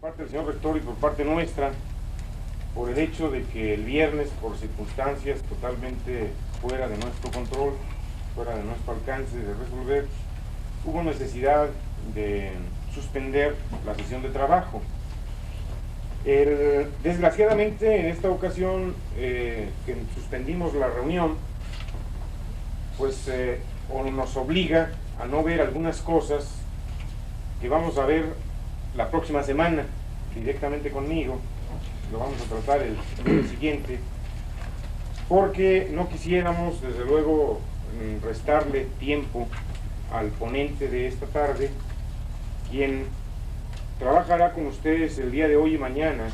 parte del señor rector y por parte nuestra, por el hecho de que el viernes, por circunstancias totalmente fuera de nuestro control, fuera de nuestro alcance de resolver, hubo necesidad de suspender la sesión de trabajo. Desgraciadamente, en esta ocasión que suspendimos la reunión, pues o nos obliga a no ver algunas cosas que vamos a ver la próxima semana directamente conmigo. Lo vamos a tratar el día siguiente, porque no quisiéramos, desde luego, restarle tiempo al ponente de esta tarde, quien trabajará con ustedes el día de hoy y mañana,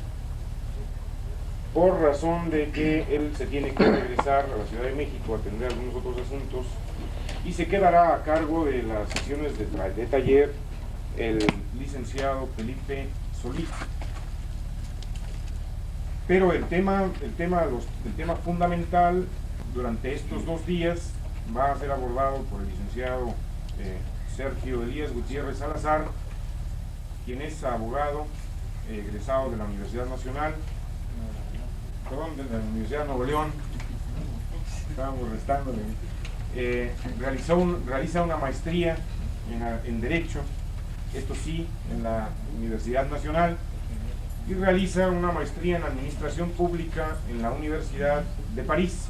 por razón de que él se tiene que regresar a la Ciudad de México a atender algunos otros asuntos, y se quedará a cargo de las sesiones de taller el licenciado Felipe Solís. Pero el tema fundamental durante estos 2 días va a ser abordado por el licenciado Sergio Elías Gutiérrez Salazar, quien es abogado egresado de la Universidad Nacional, perdón, de la Universidad de Nuevo León, estábamos restándole, realiza una maestría en Derecho, esto sí, en la Universidad Nacional, y realiza una maestría en Administración Pública en la Universidad de París,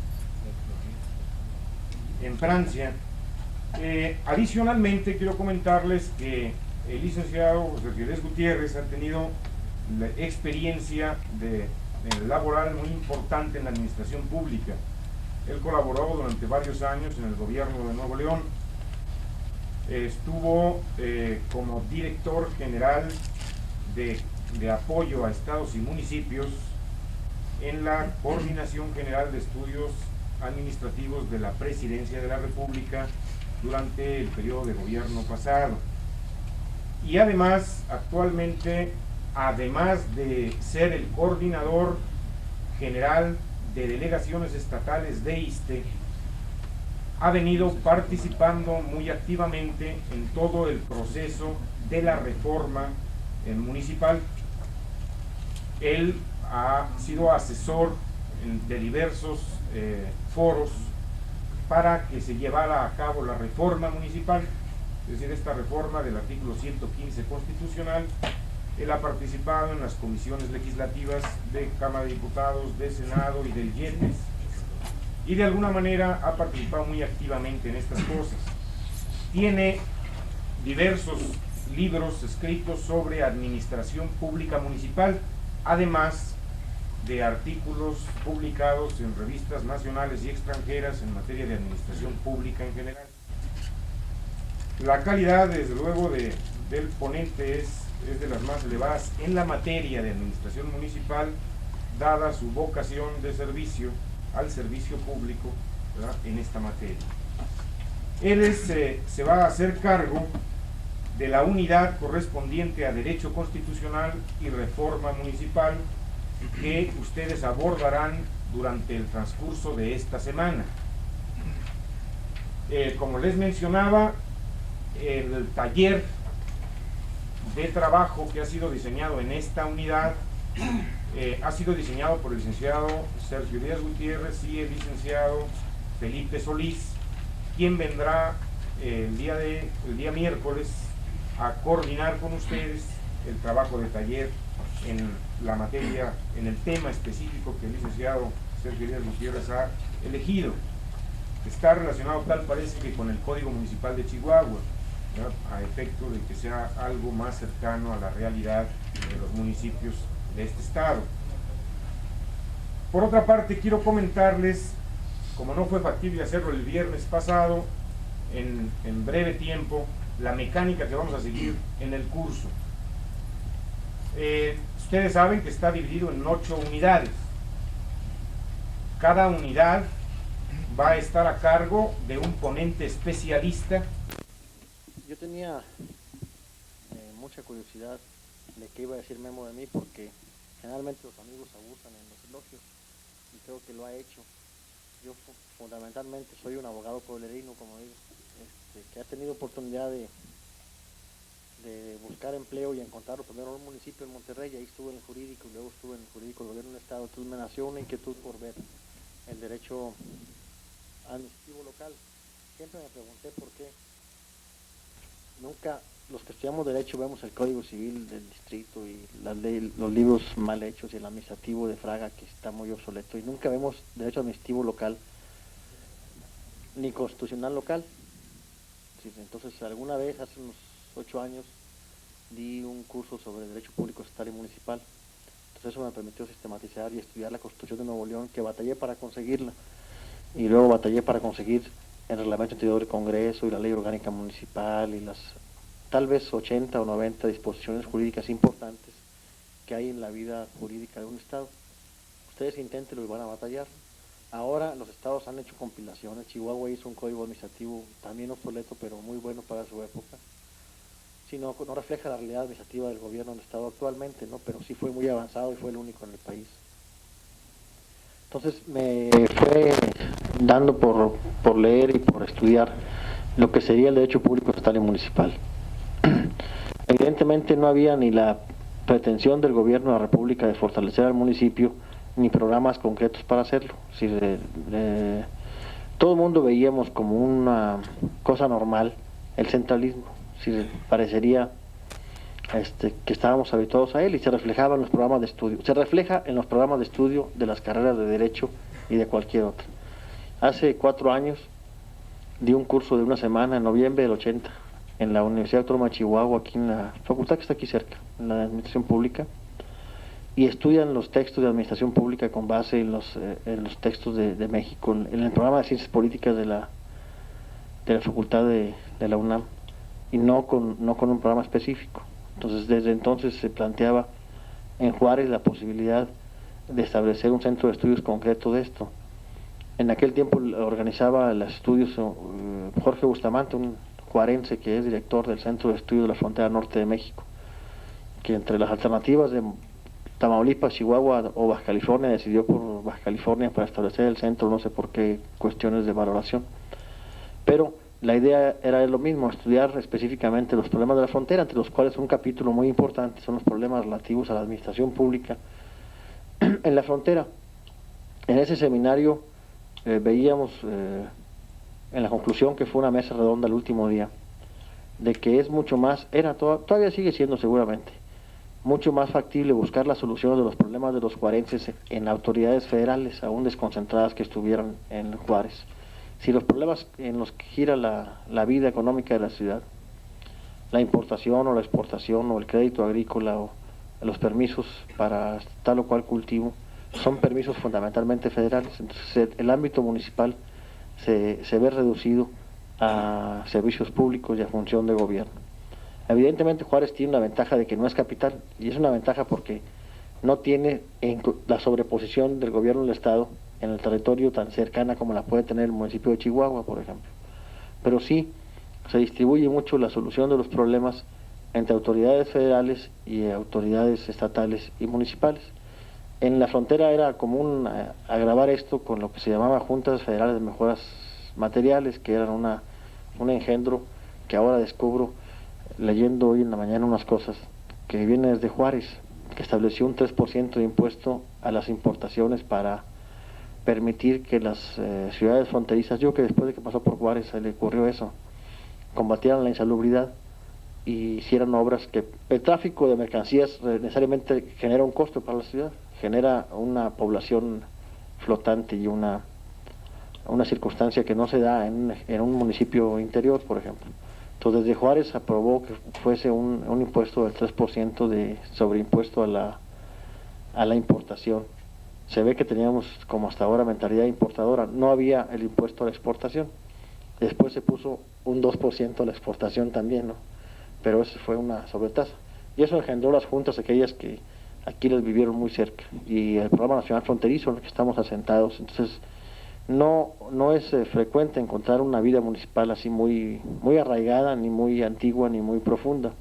en Francia. Adicionalmente, quiero comentarles que el licenciado José Fidel Gutiérrez ha tenido la experiencia laboral muy importante en la administración pública. Él colaboró durante varios años en el gobierno de Nuevo León. Estuvo como director general de apoyo a estados y municipios en la Coordinación General de Estudios Administrativos de la Presidencia de la República durante el periodo de gobierno pasado. Y además, actualmente, además de ser el coordinador general de delegaciones estatales de ISSSTE, ha venido participando muy activamente en todo el proceso de la reforma municipal. Él ha sido asesor de diversos foros para que se llevara a cabo la reforma municipal, es decir, esta reforma del artículo 115 constitucional. Él ha participado en las comisiones legislativas de Cámara de Diputados, de Senado y del YETES, y de alguna manera ha participado muy activamente en estas cosas. Tiene diversos libros escritos sobre administración pública municipal, además de artículos publicados en revistas nacionales y extranjeras en materia de administración pública en general. La calidad, desde luego, del ponente es de las más elevadas en la materia de administración municipal, dada su vocación de servicio al servicio público, ¿verdad?, en esta materia. Él se va a hacer cargo de la unidad correspondiente a Derecho Constitucional y Reforma Municipal, que ustedes abordarán durante el transcurso de esta semana. Como les mencionaba, el taller de trabajo que ha sido diseñado en esta unidad ha sido diseñado por el licenciado Sergio Elías Gutiérrez y el licenciado Felipe Solís, quien vendrá el día miércoles a coordinar con ustedes el trabajo de taller en la materia, en el tema específico que el licenciado Sergio Elías Gutiérrez ha elegido. Está relacionado, tal parece, que con el Código Municipal de Chihuahua, ¿verdad?, a efecto de que sea algo más cercano a la realidad de los municipios de este estado. Por otra parte, quiero comentarles, como no fue factible hacerlo el viernes pasado, en breve tiempo, la mecánica que vamos a seguir en el curso. Ustedes saben que está dividido en 8 unidades. Cada unidad va a estar a cargo de un ponente especialista. Yo tenía mucha curiosidad de qué iba a decir Memo de mí, porque generalmente los amigos abusan en los elogios y creo que lo ha hecho. Yo fundamentalmente soy un abogado pueblerino, como digo, que ha tenido oportunidad de de buscar empleo y encontrarlo primero en un municipio en Monterrey, y ahí estuve en el jurídico, y luego estuve en el jurídico del gobierno del estado. Entonces me nació una inquietud por ver el derecho administrativo local. Siempre me pregunté por qué nunca los que estudiamos derecho vemos el Código Civil del distrito y las los libros mal hechos y el administrativo de Fraga, que está muy obsoleto, y nunca vemos derecho administrativo local ni constitucional local. Sí, entonces alguna vez, hace unos 8 años, di un curso sobre derecho público estatal y municipal. Entonces eso me permitió sistematizar y estudiar la Constitución de Nuevo León, que batallé para conseguirla, y luego batallé para conseguir el reglamento interior del Congreso y la ley orgánica municipal y las tal vez 80 o 90 disposiciones jurídicas importantes que hay en la vida jurídica de un estado. Ustedes inténtenlo y van a batallar. Ahora los estados han hecho compilaciones. Chihuahua hizo un código administrativo también obsoleto, pero muy bueno para su época. Sí, no refleja la realidad administrativa del gobierno del estado actualmente, ¿no? Pero sí fue muy avanzado y fue el único en el país. Entonces me fue dando por leer y por estudiar lo que sería el derecho público estatal y municipal. Evidentemente no había ni la pretensión del gobierno de la República de fortalecer al municipio, ni programas concretos para hacerlo. Es decir, todo el mundo veíamos como una cosa normal el centralismo. Es decir, parecería que estábamos habituados a él, y se reflejaba en los programas de estudio. Se refleja en los programas de estudio de las carreras de Derecho y de cualquier otra. Hace 4 años di un curso de una semana en noviembre del 80 en la Universidad Autónoma de Chihuahua, aquí en la facultad que está aquí cerca, en la Administración Pública, y estudian los textos de Administración Pública con base en los textos de México, en el programa de Ciencias Políticas de la Facultad de la UNAM, y no con un programa específico. Entonces, desde entonces se planteaba en Juárez la posibilidad de establecer un centro de estudios concreto de esto. En aquel tiempo organizaba los estudios Jorge Bustamante, un juarense que es director del Centro de Estudios de la Frontera Norte de México, que entre las alternativas de Tamaulipas, Chihuahua o Baja California decidió por Baja California para establecer el centro, no sé por qué cuestiones de valoración. Pero la idea era lo mismo, estudiar específicamente los problemas de la frontera, entre los cuales un capítulo muy importante son los problemas relativos a la administración pública en la frontera. En ese seminario veíamos en la conclusión, que fue una mesa redonda el último día, de que es mucho más, todavía sigue siendo seguramente, mucho más factible buscar la solución de los problemas de los juarenses en autoridades federales, aún desconcentradas que estuvieran en Juárez. Si los problemas en los que gira la vida económica de la ciudad, la importación o la exportación o el crédito agrícola o los permisos para tal o cual cultivo, son permisos fundamentalmente federales. Entonces el ámbito municipal se ve reducido a servicios públicos y a función de gobierno. Evidentemente Juárez tiene una ventaja de que no es capital, y es una ventaja porque no tiene la sobreposición del gobierno del estado en el territorio tan cercana como la puede tener el municipio de Chihuahua, por ejemplo. Pero sí se distribuye mucho la solución de los problemas entre autoridades federales y autoridades estatales y municipales. En la frontera era común agravar esto con lo que se llamaba Juntas Federales de Mejoras Materiales, que eran un engendro que ahora descubro leyendo hoy en la mañana unas cosas, que viene desde Juárez, que estableció un 3% de impuesto a las importaciones para permitir que las ciudades fronterizas, yo que después de que pasó por Juárez se le ocurrió eso, combatieran la insalubridad y hicieran obras que el tráfico de mercancías necesariamente genera un costo para la ciudad, genera una población flotante y una circunstancia que no se da en un municipio interior, por ejemplo. Entonces desde Juárez aprobó que fuese un impuesto del 3% de sobreimpuesto a la importación. Se ve que teníamos como hasta ahora mentalidad importadora, no había el impuesto a la exportación. Después se puso un 2% a la exportación también, ¿no? Pero eso fue una sobretasa. Y eso engendró las juntas aquellas que aquí las vivieron muy cerca. Y el Programa Nacional Fronterizo en el que estamos asentados. Entonces, no es frecuente encontrar una vida municipal así muy arraigada, ni muy antigua, ni muy profunda.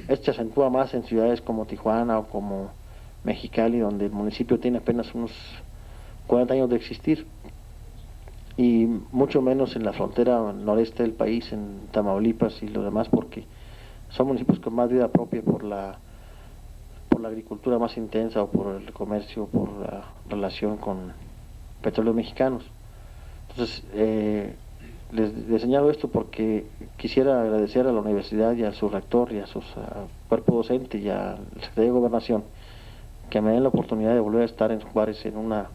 Esto se acentúa más en ciudades como Tijuana o como Mexicali, donde el municipio tiene apenas unos 40 años de existir, y mucho menos en la frontera noreste del país, en Tamaulipas y lo demás, porque son municipios con más vida propia por la agricultura más intensa o por el comercio, por la relación con petróleos mexicanos. Entonces, les señalo esto porque quisiera agradecer a la universidad y a su rector y a su cuerpo docente y al secretario de Gobernación que me den la oportunidad de volver a estar en Juárez en una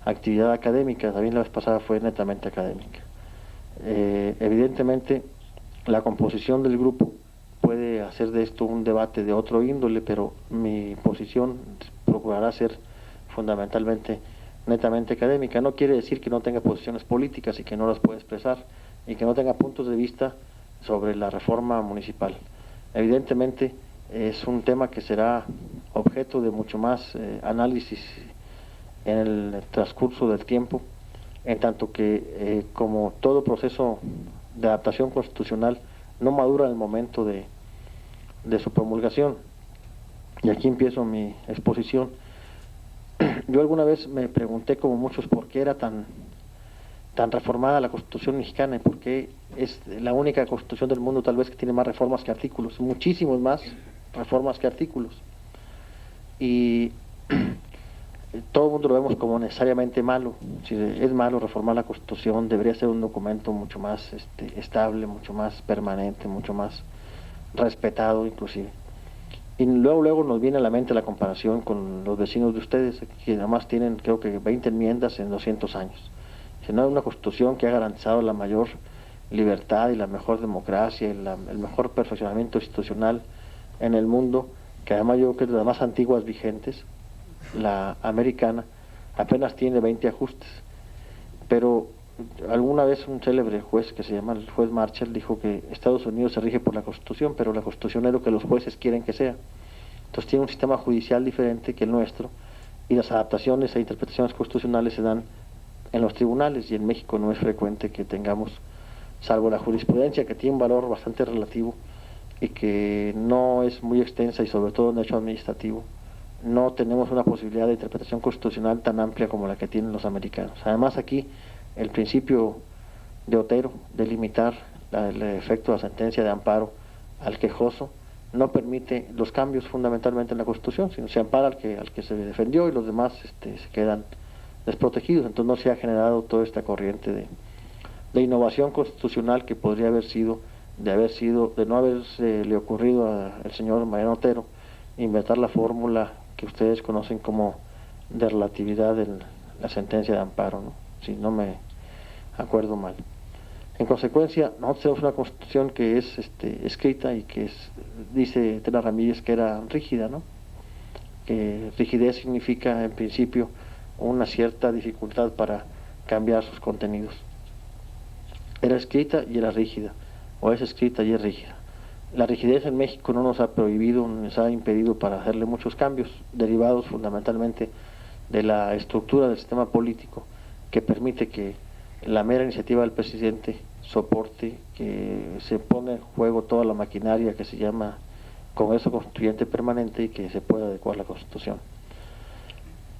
actividad académica. También la vez pasada fue netamente académica. Evidentemente, la composición del grupo puede hacer de esto un debate de otro índole, pero mi posición procurará ser fundamentalmente netamente académica. No quiere decir que no tenga posiciones políticas y que no las pueda expresar y que no tenga puntos de vista sobre la reforma municipal. Evidentemente es un tema que será objeto de mucho más análisis en el transcurso del tiempo, en tanto que como todo proceso de adaptación constitucional no madura en el momento de su promulgación. Y aquí empiezo mi exposición. Yo alguna vez me pregunté, como muchos, por qué era tan reformada la Constitución mexicana y por qué es la única Constitución del mundo tal vez que tiene más reformas que artículos, muchísimos más reformas que artículos. Y todo el mundo lo vemos como necesariamente malo. Si es malo reformar la Constitución, debería ser un documento mucho más estable, mucho más permanente, mucho más respetado inclusive. Y luego nos viene a la mente la comparación con los vecinos de ustedes, que nada más tienen creo que 20 enmiendas en 200 años. Si no es una Constitución que ha garantizado la mayor libertad y la mejor democracia, el mejor perfeccionamiento institucional en el mundo, que además yo creo que es de las más antiguas vigentes, la americana, apenas tiene 20 ajustes. Pero alguna vez un célebre juez que se llama el juez Marshall dijo que Estados Unidos se rige por la Constitución, pero la Constitución es lo que los jueces quieren que sea. Entonces tiene un sistema judicial diferente que el nuestro y las adaptaciones e interpretaciones constitucionales se dan en los tribunales, y en México no es frecuente que tengamos, salvo la jurisprudencia que tiene un valor bastante relativo y que no es muy extensa y sobre todo en derecho administrativo, no tenemos una posibilidad de interpretación constitucional tan amplia como la que tienen los americanos. Además aquí el principio de Otero de limitar el efecto de la sentencia de amparo al quejoso no permite los cambios fundamentalmente en la Constitución, sino se ampara al que se defendió y los demás se quedan desprotegidos. Entonces no se ha generado toda esta corriente de innovación constitucional que podría haber sido de no haberse le ocurrido al señor Mariano Otero inventar la fórmula que ustedes conocen como de relatividad de la sentencia de amparo, ¿no? Si no me acuerdo mal. En consecuencia, nosotros tenemos una Constitución que es escrita y que dice Tena Ramírez que era rígida, ¿no? Que rigidez significa en principio una cierta dificultad para cambiar sus contenidos. Era escrita y era rígida, o es escrita y es rígida. La rigidez en México no nos ha prohibido, nos ha impedido para hacerle muchos cambios, derivados fundamentalmente de la estructura del sistema político, que permite que la mera iniciativa del presidente soporte que se pone en juego toda la maquinaria que se llama Congreso Constituyente Permanente y que se pueda adecuar a la Constitución.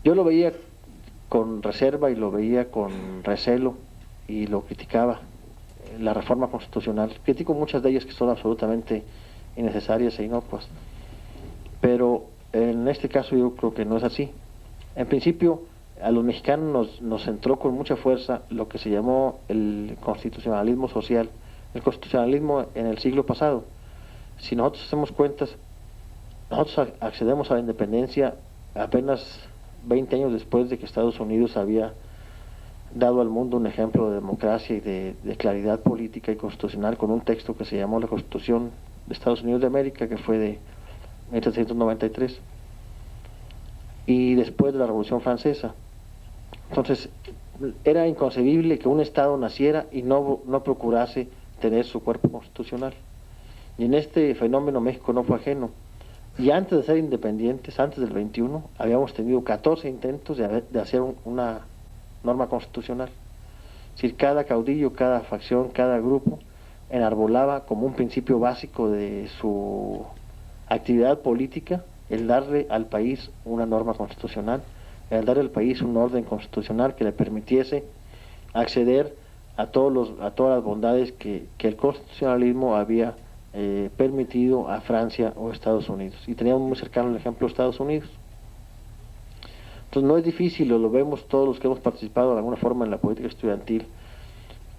Yo lo veía con reserva y lo veía con recelo y lo criticaba, la reforma constitucional. Critico muchas de ellas que son absolutamente innecesarias e inocuas, pero en este caso yo creo que no es así. En principio, a los mexicanos nos entró con mucha fuerza lo que se llamó el constitucionalismo social, el constitucionalismo en el siglo pasado. Si nosotros hacemos cuentas, nosotros accedemos a la independencia apenas 20 años después de que Estados Unidos había dado al mundo un ejemplo de democracia y de claridad política y constitucional con un texto que se llamó la Constitución de Estados Unidos de América, que fue de 1793, y después de la Revolución Francesa. Entonces, era inconcebible que un Estado naciera y no procurase tener su cuerpo constitucional. Y en este fenómeno México no fue ajeno. Y antes de ser independientes, antes del 21, habíamos tenido 14 intentos de hacer una norma constitucional. Es decir, cada caudillo, cada facción, cada grupo enarbolaba como un principio básico de su actividad política el darle al país una norma constitucional, el darle al país un orden constitucional que le permitiese acceder a todas las bondades que el constitucionalismo había permitido a Francia o Estados Unidos. Y teníamos muy cercano el ejemplo de Estados Unidos. Entonces no es difícil, lo vemos todos los que hemos participado de alguna forma en la política estudiantil,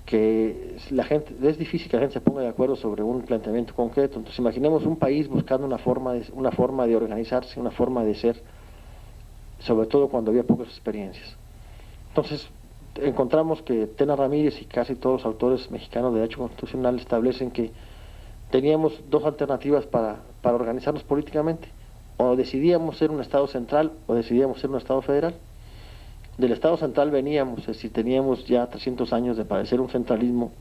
que la gente, es difícil que la gente se ponga de acuerdo sobre un planteamiento concreto. Entonces imaginemos un país buscando una forma de organizarse, una forma de ser, sobre todo cuando había pocas experiencias. Entonces encontramos que Tena Ramírez y casi todos los autores mexicanos de derecho constitucional establecen que teníamos dos alternativas para organizarnos políticamente: o decidíamos ser un Estado central o decidíamos ser un Estado federal. Del Estado central veníamos, es decir, teníamos ya 300 años de padecer un centralismo,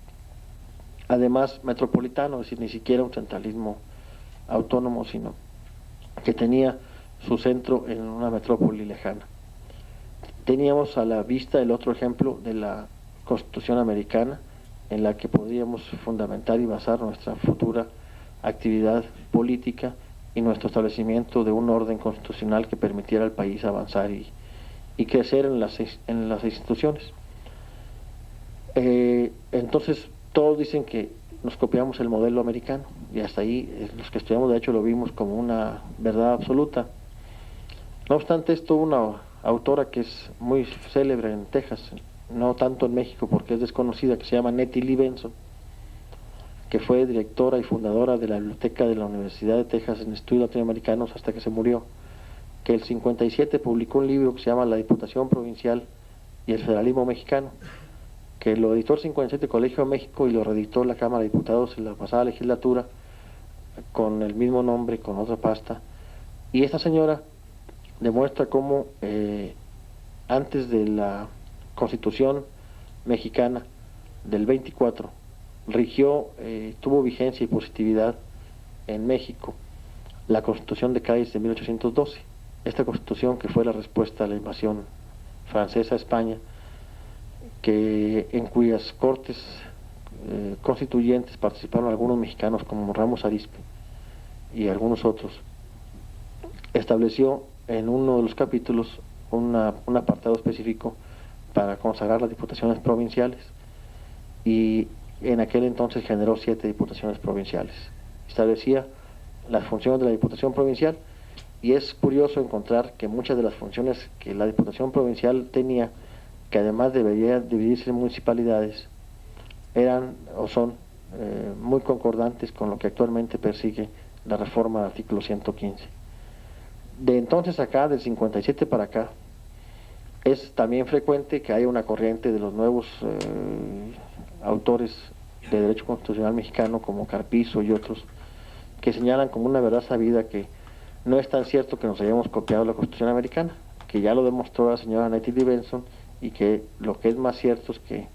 además metropolitano, es decir, ni siquiera un centralismo autónomo, sino que tenía su centro en una metrópoli lejana. Teníamos a la vista el otro ejemplo de la Constitución americana, en la que podríamos fundamentar y basar nuestra futura actividad política y nuestro establecimiento de un orden constitucional que permitiera al país avanzar y crecer en las instituciones. Entonces todos dicen que nos copiamos el modelo americano, y hasta ahí los que estudiamos de hecho lo vimos como una verdad absoluta. No obstante, esto una autora que es muy célebre en Texas, no tanto en México porque es desconocida, que se llama Nettie Lee Benson, que fue directora y fundadora de la biblioteca de la Universidad de Texas en estudios latinoamericanos hasta que se murió, que el 57 publicó un libro que se llama La Diputación Provincial y el Federalismo Mexicano, que lo editó el 57 Colegio de México y lo reeditó la Cámara de Diputados en la pasada legislatura con el mismo nombre, con otra pasta. Y esta señora demuestra cómo antes de la Constitución mexicana del 24 rigió, tuvo vigencia y positividad en México la Constitución de Cádiz de 1812. Esta Constitución, que fue la respuesta a la invasión francesa a España, en cuyas cortes constituyentes participaron algunos mexicanos como Ramos Arizpe y algunos otros, estableció en uno de los capítulos un apartado específico para consagrar las diputaciones provinciales, y en aquel entonces generó 7 diputaciones provinciales. Establecía las funciones de la diputación provincial, y es curioso encontrar que muchas de las funciones que la diputación provincial tenía, que además debería dividirse en municipalidades, eran o son muy concordantes con lo que actualmente persigue la reforma del artículo 115. De entonces acá, del 57 para acá, es también frecuente que haya una corriente de los nuevos autores de derecho constitucional mexicano, como Carpizo y otros, que señalan como una verdad sabida que no es tan cierto que nos hayamos copiado la Constitución americana, que ya lo demostró la señora Nettie Lee Benson, y que lo que es más cierto es que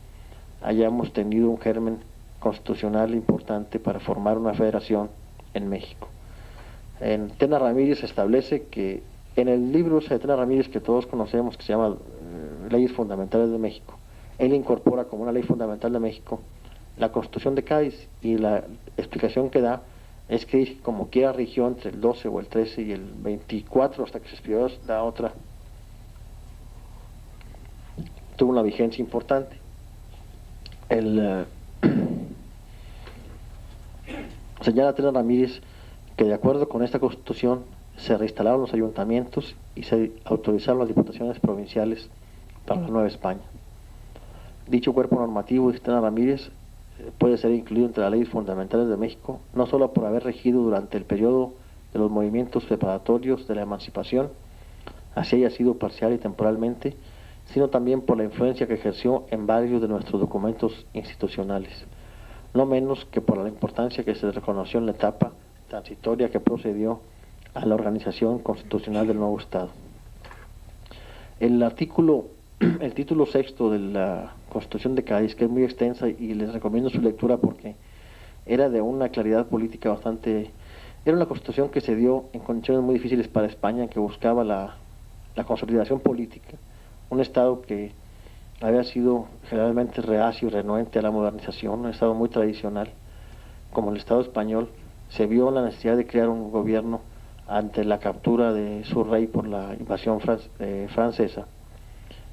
hayamos tenido un germen constitucional importante para formar una federación en México. En Tena Ramírez establece que en el libro de Tena Ramírez que todos conocemos, que se llama Leyes Fundamentales de México, él incorpora como una ley fundamental de México la Constitución de Cádiz, y la explicación que da es que como quiera rigió entre el 12 o el 13 y el 24 hasta que se expidió la otra, tuvo una vigencia importante. Señala Tena Ramírez que de acuerdo con esta Constitución se reinstalaron los ayuntamientos y se autorizaron las diputaciones provinciales para la Nueva España. Dicho cuerpo normativo, dice Tena Ramírez, puede ser incluido entre las leyes fundamentales de México, no solo por haber regido durante el periodo de los movimientos preparatorios de la emancipación, así haya sido parcial y temporalmente, sino también por la influencia que ejerció en varios de nuestros documentos institucionales, no menos que por la importancia que se reconoció en la etapa transitoria que procedió a la organización constitucional del nuevo Estado. El título sexto de la Constitución de Cádiz, que es muy extensa y les recomiendo su lectura porque era de una claridad política bastante... Era una constitución que se dio en condiciones muy difíciles para España, que buscaba la consolidación política, un Estado que había sido generalmente reacio y renuente a la modernización, un Estado muy tradicional, como el Estado español. Se vio la necesidad de crear un gobierno ante la captura de su rey por la invasión francesa.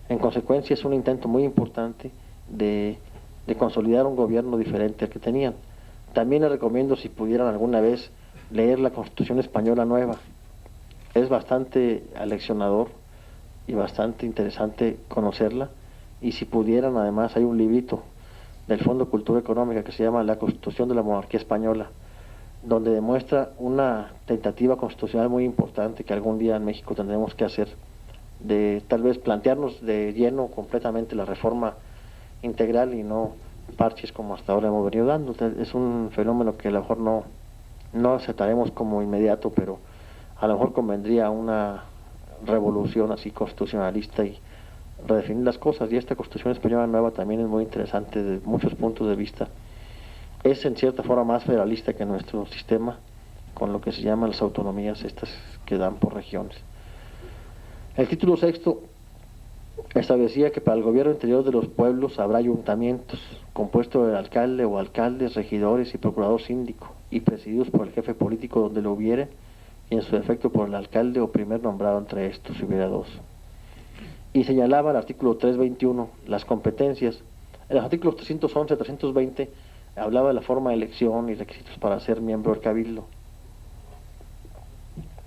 En consecuencia, es un intento muy importante de consolidar un gobierno diferente al que tenían. También les recomiendo, si pudieran alguna vez, leer la Constitución Española Nueva. Es bastante aleccionador y bastante interesante conocerla. Y si pudieran, además, hay un librito del Fondo de Cultura Económica que se llama La Constitución de la Monarquía Española, donde demuestra una tentativa constitucional muy importante que algún día en México tendremos que hacer, de tal vez plantearnos de lleno completamente la reforma integral y no parches como hasta ahora hemos venido dando. Es un fenómeno que a lo mejor no aceptaremos como inmediato, pero a lo mejor convendría una revolución así constitucionalista y redefinir las cosas. Y esta Constitución Española Nueva también es muy interesante desde muchos puntos de vista. Es en cierta forma más federalista que nuestro sistema, con lo que se llaman las autonomías estas que dan por regiones. El título sexto establecía que para el gobierno interior de los pueblos habrá ayuntamientos, compuestos del alcalde o alcaldes, regidores y procurador síndico, y presididos por el jefe político donde lo hubiere, y en su defecto por el alcalde o primer nombrado entre estos, si hubiera dos. Y señalaba el artículo 321 las competencias. En los artículos 311 320 hablaba de la forma de elección y requisitos para ser miembro del cabildo.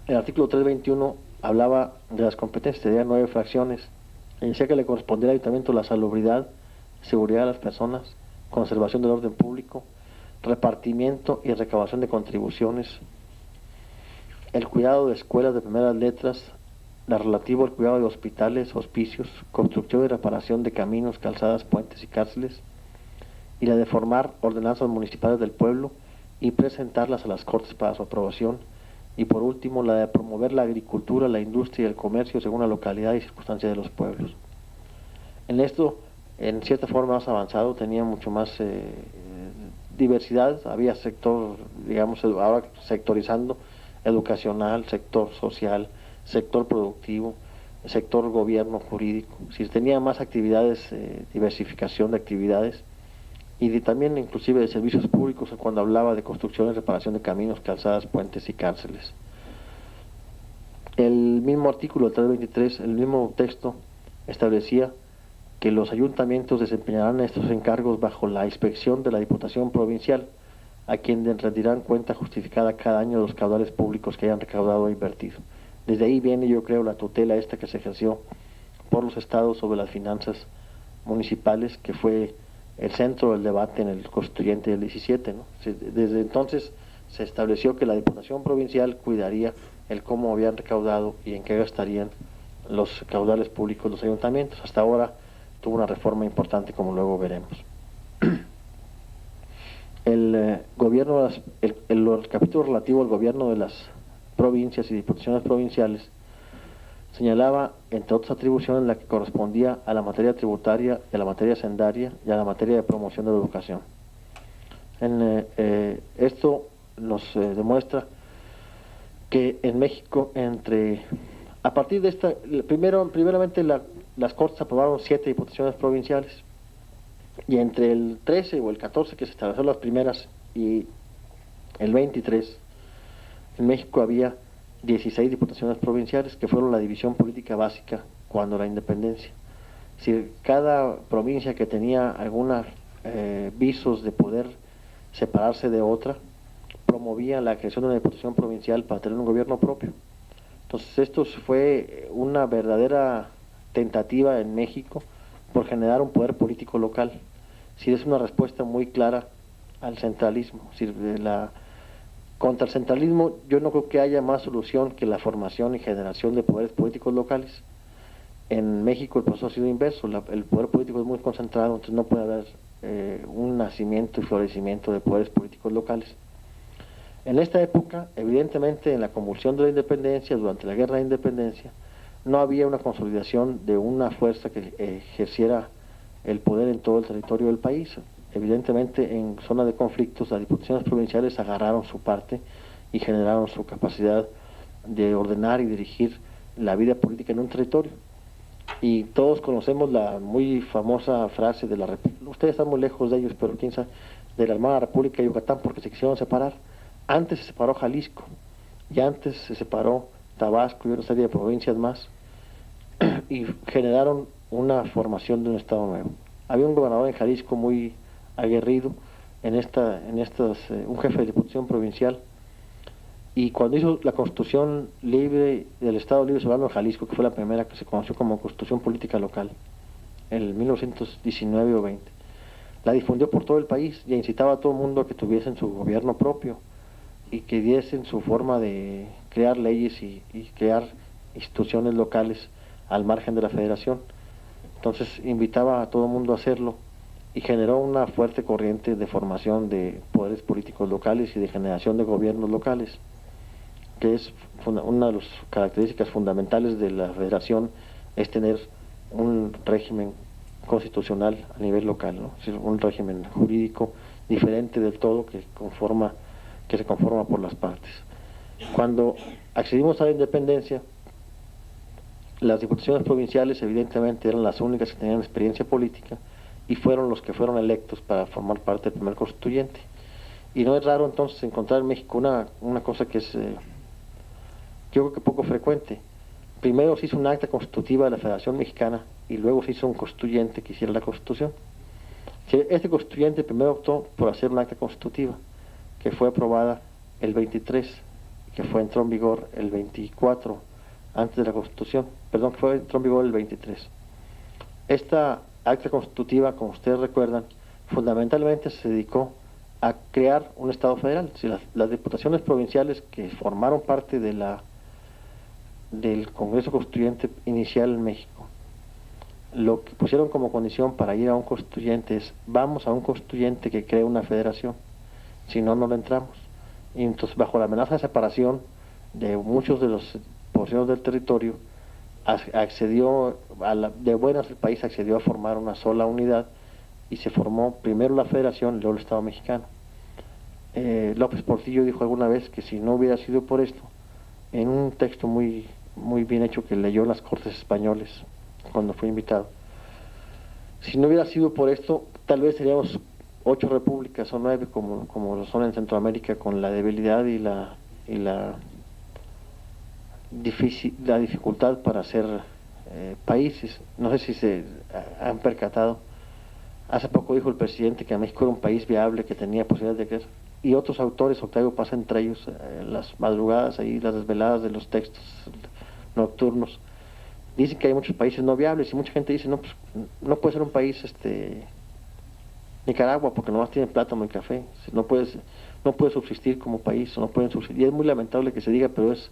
El artículo 321 hablaba de las competencias, tenía 9 fracciones, y decía que le correspondía al ayuntamiento la salubridad, seguridad de las personas, conservación del orden público, repartimiento y recaudación de contribuciones, el cuidado de escuelas de primeras letras, la relativo al cuidado de hospitales, hospicios, construcción y reparación de caminos, calzadas, puentes y cárceles, y la de formar ordenanzas municipales del pueblo y presentarlas a las Cortes para su aprobación, y por último la de promover la agricultura, la industria y el comercio según la localidad y circunstancias de los pueblos. En esto, en cierta forma más avanzado, tenía mucho más diversidad, había sector, digamos, ahora sectorizando, educacional, sector social, sector productivo, sector gobierno jurídico, si tenía más actividades, diversificación de actividades, y también inclusive de servicios públicos cuando hablaba de construcción y reparación de caminos, calzadas, puentes y cárceles. El mismo artículo, el 323, el mismo texto, establecía que los ayuntamientos desempeñarán estos encargos bajo la inspección de la Diputación Provincial, a quien rendirán cuenta justificada cada año de los caudales públicos que hayan recaudado e invertido. Desde ahí viene, yo creo, la tutela esta que se ejerció por los estados sobre las finanzas municipales, que fue el centro del debate en el constituyente del 17, ¿no? Desde entonces se estableció que la Diputación Provincial cuidaría el cómo habían recaudado y en qué gastarían los caudales públicos de los ayuntamientos. Hasta ahora tuvo una reforma importante, como luego veremos. El capítulo relativo al gobierno de las provincias y diputaciones provinciales señalaba, entre otras atribuciones, la que correspondía a la materia tributaria, a la materia hacendaria y a la materia de promoción de la educación. Esto nos demuestra que en México, a partir de esta, primeramente las Cortes aprobaron 7 diputaciones provinciales, y entre el 13 o el 14 que se establecieron las primeras y el 23, en México había 16 diputaciones provinciales, que fueron la división política básica cuando la independencia. Si cada provincia que tenía algunos visos de poder separarse de otra, promovía la creación de una diputación provincial para tener un gobierno propio. Entonces esto fue una verdadera tentativa en México por generar un poder político local. Si es una respuesta muy clara al centralismo. Contra el centralismo yo no creo que haya más solución que la formación y generación de poderes políticos locales. En México el proceso ha sido inverso, el poder político es muy concentrado, entonces no puede haber un nacimiento y florecimiento de poderes políticos locales. En esta época, evidentemente en la convulsión de la independencia, durante la guerra de independencia, no había una consolidación de una fuerza que ejerciera el poder en todo el territorio del país. Evidentemente en zona de conflictos las diputaciones provinciales agarraron su parte y generaron su capacidad de ordenar y dirigir la vida política en un territorio. Y todos conocemos la muy famosa frase de ustedes están muy lejos de ellos, pero quién sabe, de la hermana República de Yucatán, porque se quisieron separar. Antes se separó Jalisco, y antes se separó Tabasco y una serie de provincias más, y generaron una formación de un estado nuevo. Había un gobernador en Jalisco muy aguerrido, un jefe de diputación provincial, y cuando hizo la Constitución Libre del Estado Libre Soberano de Jalisco, que fue la primera que se conoció como Constitución Política Local, en 1919 o 20, la difundió por todo el país y incitaba a todo el mundo a que tuviesen su gobierno propio y que diesen su forma de crear leyes y crear instituciones locales al margen de la federación. Entonces invitaba a todo el mundo a hacerlo y generó una fuerte corriente de formación de poderes políticos locales y de generación de gobiernos locales, que es una de las características fundamentales de la federación, es tener un régimen constitucional a nivel local, ¿no? Es decir, un régimen jurídico diferente del todo que se conforma por las partes. Cuando accedimos a la independencia, las diputaciones provinciales evidentemente eran las únicas que tenían experiencia política y fueron los que fueron electos para formar parte del primer constituyente. Y no es raro entonces encontrar en México una cosa que es, yo creo que poco frecuente. Primero se hizo un acta constitutiva de la Federación Mexicana y luego se hizo un constituyente que hiciera la Constitución. Este constituyente primero optó por hacer un acta constitutiva que fue aprobada el 23, que entró en vigor el 24 antes de la Constitución, perdón, entró en vigor el 23. Esta acta constitutiva, como ustedes recuerdan, fundamentalmente se dedicó a crear un Estado federal. Si las diputaciones provinciales que formaron parte del Congreso Constituyente inicial en México, lo que pusieron como condición para ir a un constituyente es: vamos a un constituyente que cree una federación, si no, no le entramos. Y entonces, bajo la amenaza de separación de muchos de los porciones del territorio, de buenas el país accedió a formar una sola unidad y se formó primero la federación y luego el Estado mexicano. López Portillo dijo alguna vez que si no hubiera sido por esto, en un texto muy bien hecho que leyó en las Cortes Españoles cuando fue invitado, si no hubiera sido por esto, tal vez seríamos 8 repúblicas o 9 como lo son en Centroamérica, con la debilidad y la dificultad para hacer países. No sé si se han percatado. Hace poco dijo el presidente que México era un país viable, que tenía posibilidades de crecer. Y otros autores, Octavio Paz entre ellos, las madrugadas ahí, las desveladas de los textos nocturnos, dicen que hay muchos países no viables y mucha gente dice, no, pues no puede ser un país Nicaragua porque nomás tiene plátano y café, no puede subsistir como país, no pueden subsistir. Y es muy lamentable que se diga, pero es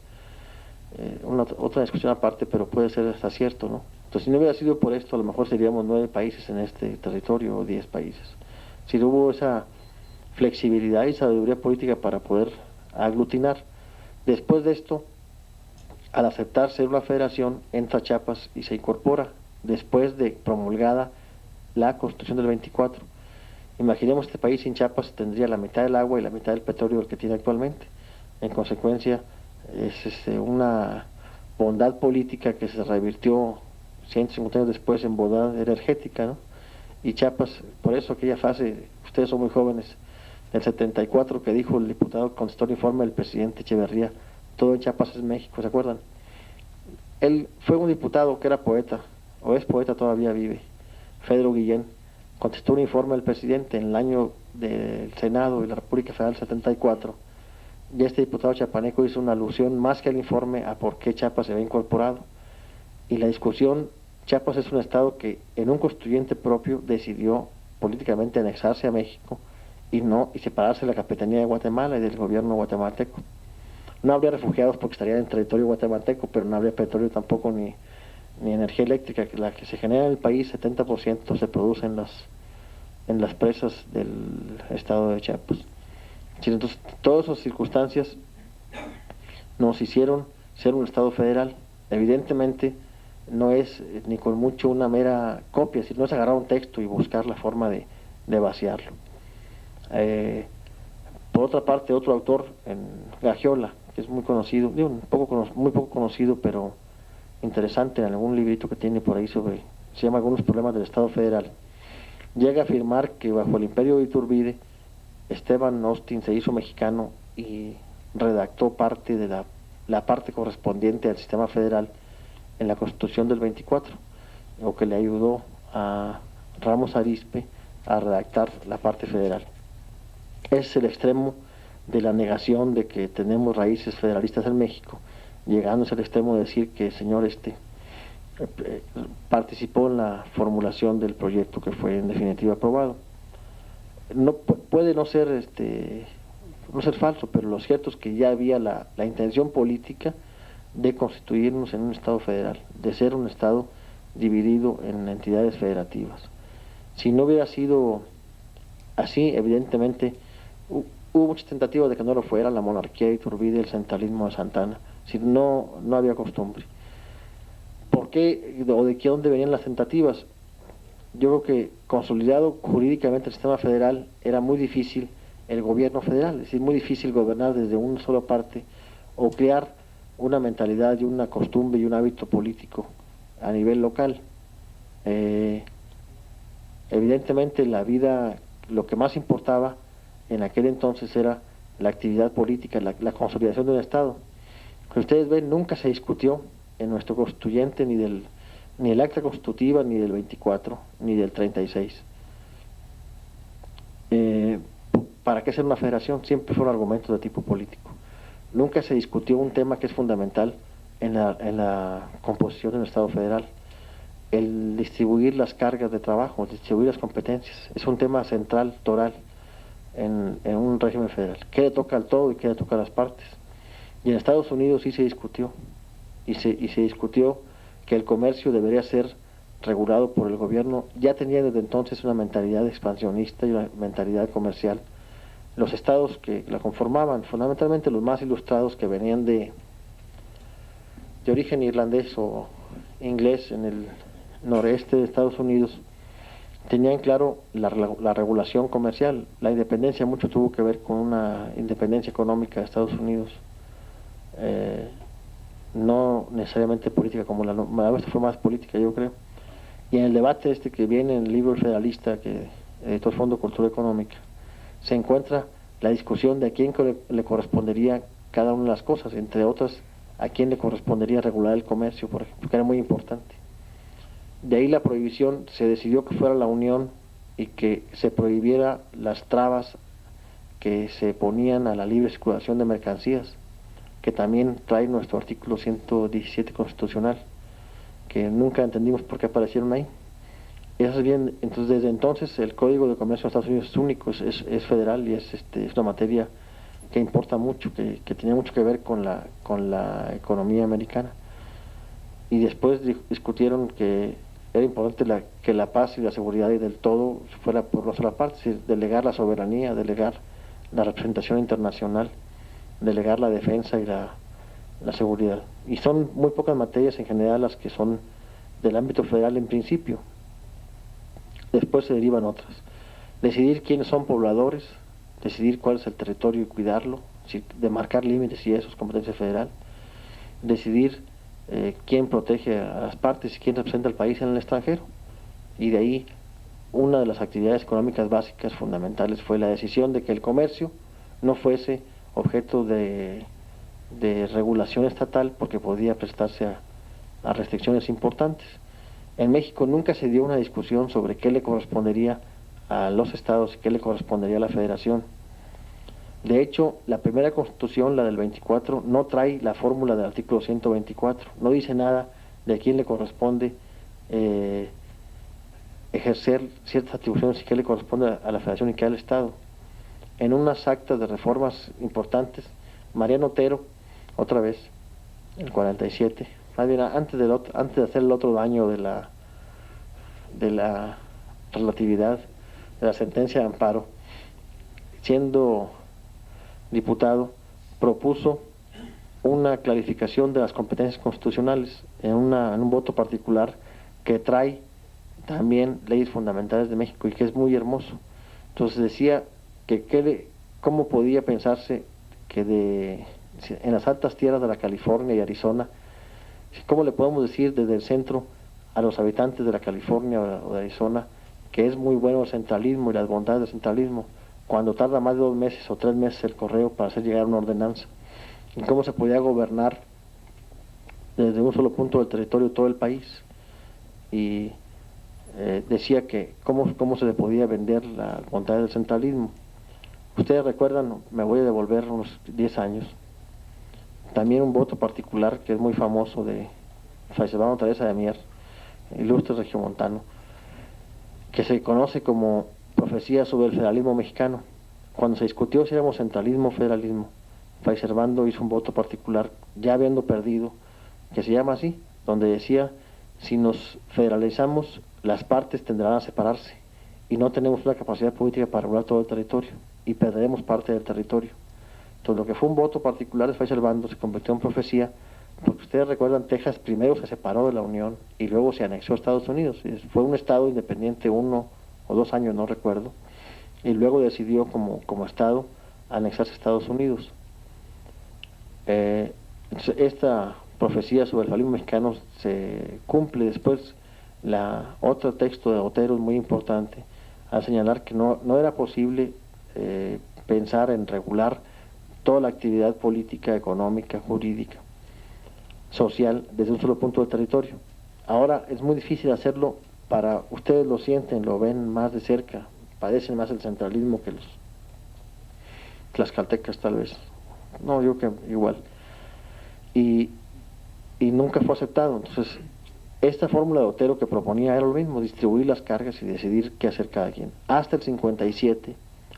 otra discusión aparte, pero puede ser hasta cierto, ¿no? Entonces, si no hubiera sido por esto, a lo mejor seríamos 9 países en este territorio o 10 países. Si no hubo esa flexibilidad y sabiduría política para poder aglutinar. Después de esto, al aceptar ser una federación, entra Chiapas y se incorpora después de promulgada la Constitución del 24. Imaginemos este país sin Chiapas, tendría la mitad del agua y la mitad del petróleo que tiene actualmente. En consecuencia, es una bondad política que se revirtió 150 años después en bondad energética, ¿no? Y Chiapas, por eso aquella fase, ustedes son muy jóvenes, del 74 que dijo el diputado contestó el informe del presidente Echeverría, todo en Chiapas es México, ¿se acuerdan? Él fue un diputado que era poeta, o es poeta, todavía vive, Pedro Guillén, contestó un informe del presidente en el año del Senado de la República Federal 74, y este diputado chiapaneco hizo una alusión más que al informe a por qué Chiapas se había incorporado. Y la discusión, Chiapas es un estado que en un constituyente propio decidió políticamente anexarse a México y separarse de la capitanía de Guatemala y del gobierno guatemalteco. No habría refugiados porque estaría en territorio guatemalteco, pero no habría petróleo tampoco ni energía eléctrica, que la que se genera en el país, 70% se produce en las presas del estado de Chiapas. Entonces, todas esas circunstancias nos hicieron ser un estado federal. Evidentemente, no es ni con mucho una mera copia, sino es agarrar un texto y buscar la forma de vaciarlo. Por otra parte, otro autor, Gagiola, que es muy conocido, muy poco conocido, pero interesante, en algún librito que tiene por ahí se llama Algunos problemas del Estado Federal, llega a afirmar que bajo el imperio de Iturbide, Esteban Austin se hizo mexicano y redactó parte de la parte correspondiente al sistema federal en la Constitución del 24, o que le ayudó a Ramos Arizpe a redactar la parte federal. es el extremo de la negación de que tenemos raíces federalistas en México, llegándose al extremo de decir que el señor participó en la formulación del proyecto que fue en definitiva aprobado. No puede no ser no ser falso, pero lo cierto es que ya había la intención política de constituirnos en un Estado federal, de ser un Estado dividido en entidades federativas. Si no hubiera sido así, evidentemente hubo muchas tentativas de que no lo fuera, la monarquía de Iturbide, el centralismo de Santana, si no había costumbre. ¿Por qué o de dónde venían las tentativas? Yo creo que consolidado jurídicamente el sistema federal era muy difícil el gobierno federal, es decir, muy difícil gobernar desde una sola parte o crear una mentalidad y una costumbre y un hábito político a nivel local. Evidentemente la vida, lo que más importaba en aquel entonces era la actividad política, la consolidación de un Estado. Como ustedes ven, nunca se discutió en nuestro constituyente ni el acta constitutiva, ni del 24, ni del 36. ¿Para qué ser una federación? Siempre fue un argumento de tipo político. Nunca se discutió un tema que es fundamental en la composición de un Estado federal: el distribuir las cargas de trabajo, distribuir las competencias. Es un tema central, toral, en un régimen federal. ¿Qué le toca al todo y qué le toca a las partes? Y en Estados Unidos sí se discutió, y se discutió que el comercio debería ser regulado por el gobierno. Ya tenía desde entonces una mentalidad expansionista y una mentalidad comercial. Los estados que la conformaban, fundamentalmente los más ilustrados, que venían de origen irlandés o inglés en el noreste de Estados Unidos, tenían claro la regulación comercial. La independencia mucho tuvo que ver con una independencia económica de Estados Unidos, no necesariamente política, como la nuestra fue más política, yo creo. Y en el debate que viene en el libro El Federalista, que editó el Fondo de Cultura Económica, se encuentra la discusión de a quién le correspondería cada una de las cosas, entre otras, a quién le correspondería regular el comercio, por ejemplo, que era muy importante. De ahí la prohibición, se decidió que fuera la Unión y que se prohibiera las trabas que se ponían a la libre circulación de mercancías, que también trae nuestro artículo 117 constitucional, que nunca entendimos por qué aparecieron ahí. Eso es bien. Entonces, desde entonces el Código de Comercio de Estados Unidos es único, es federal, y es una materia que importa mucho, que tenía mucho que ver con la economía americana. Y después discutieron que era importante que la paz y la seguridad y del todo fuera por una sola parte, es decir, delegar la soberanía, delegar la representación internacional, delegar la defensa y la seguridad. Y son muy pocas materias en general las que son del ámbito federal en principio. Después se derivan otras. Decidir quiénes son pobladores, decidir cuál es el territorio y cuidarlo, demarcar límites, y eso es competencia federal. Decidir quién protege a las partes y quién representa al país en el extranjero. Y de ahí, una de las actividades económicas básicas fundamentales fue la decisión de que el comercio no fuese objeto de regulación estatal, porque podía prestarse a restricciones importantes. En México nunca se dio una discusión sobre qué le correspondería a los estados y qué le correspondería a la federación. De hecho, la primera constitución, la del 24, no trae la fórmula del artículo 124, no dice nada de a quién le corresponde ejercer ciertas atribuciones y qué le corresponde a la federación y qué al estado. En unas actas de reformas importantes, Mariano Otero, otra vez, el 47, más bien antes de hacer el otro daño de la relatividad de la sentencia de amparo, siendo diputado, propuso una clarificación de las competencias constitucionales en un voto particular que trae también leyes fundamentales de México y que es muy hermoso. Entonces decía que cómo podía pensarse que en las altas tierras de la California y Arizona, ¿cómo le podemos decir desde el centro a los habitantes de la California o de Arizona que es muy bueno el centralismo y las bondades del centralismo, cuando tarda más de 2 meses o 3 meses el correo para hacer llegar una ordenanza? ¿Y cómo se podía gobernar desde un solo punto del territorio todo el país? Y decía que cómo se le podía vender la bondad del centralismo. Ustedes recuerdan, me voy a devolver unos 10 años, también un voto particular que es muy famoso de Fray Servando Teresa de Mier, ilustre regiomontano, que se conoce como Profecía sobre el Federalismo Mexicano. Cuando se discutió si éramos centralismo o federalismo, Fray Servando hizo un voto particular, ya habiendo perdido, que se llama así, donde decía, si nos federalizamos, las partes tendrán a separarse, y no tenemos una capacidad política para regular todo el territorio, y perderemos parte del territorio. Entonces, lo que fue un voto particular de Fray Servando se convirtió en profecía, porque ustedes recuerdan, Texas primero se separó de la Unión y luego se anexó a Estados Unidos. Fue un estado independiente 1 o 2 años, no recuerdo, y luego decidió como estado anexarse a Estados Unidos. Entonces, esta profecía sobre el federalismo mexicano se cumple después. Otro texto de Otero es muy importante al señalar que no era posible pensar en regular toda la actividad política, económica, jurídica, social, desde un solo punto del territorio. Ahora es muy difícil hacerlo, para ustedes lo sienten, lo ven más de cerca, padecen más el centralismo que los tlaxcaltecas tal vez. No, yo que igual. Y nunca fue aceptado. Entonces, esta fórmula de Otero que proponía era lo mismo, distribuir las cargas y decidir qué hacer cada quien. Hasta el 57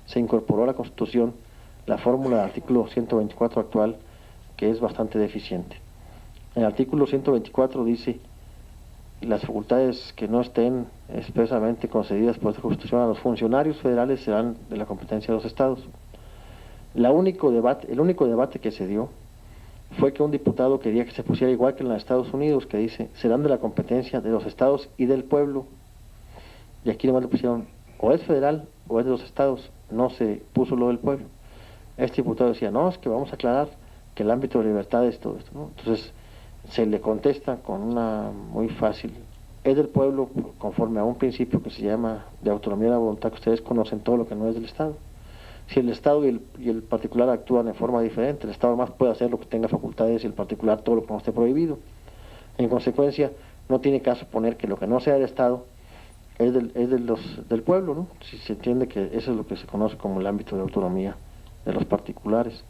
se incorporó a la Constitución la fórmula del artículo 124 actual, que es bastante deficiente. El artículo 124 dice: las facultades que no estén expresamente concedidas por esta Constitución a los funcionarios federales serán de la competencia de los estados. El único debate que se dio fue que un diputado quería que se pusiera igual que en los Estados Unidos, que dice, serán de la competencia de los estados y del pueblo. Y aquí nomás le pusieron, o es federal o es de los estados, no se puso lo del pueblo. Este diputado decía, no, es que vamos a aclarar que el ámbito de libertad es todo esto, ¿no? Entonces se le contesta con una muy fácil, es del pueblo conforme a un principio que se llama de autonomía de la voluntad, que ustedes conocen todo lo que no es del Estado. Si el Estado y el particular actúan de forma diferente, el Estado más puede hacer lo que tenga facultades y el particular todo lo que no esté prohibido. En consecuencia, no tiene caso poner que lo que no sea del Estado es del pueblo, ¿no? Si se entiende que eso es lo que se conoce como el ámbito de autonomía de los particulares.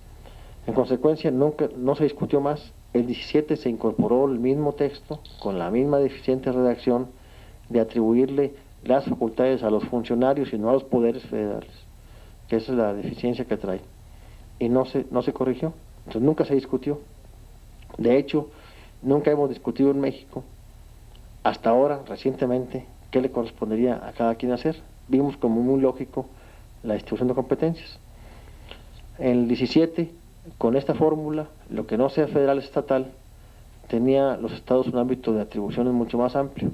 En consecuencia, no se discutió más. El 17 se incorporó el mismo texto, con la misma deficiente redacción, de atribuirle las facultades a los funcionarios y no a los poderes federales, que esa es la deficiencia que trae. Y no se corrigió, entonces nunca se discutió. De hecho, nunca hemos discutido en México, hasta ahora, recientemente, qué le correspondería a cada quien hacer. Vimos como muy lógico la distribución de competencias. En el 17, con esta fórmula, lo que no sea federal es estatal, tenía los estados un ámbito de atribuciones mucho más amplio.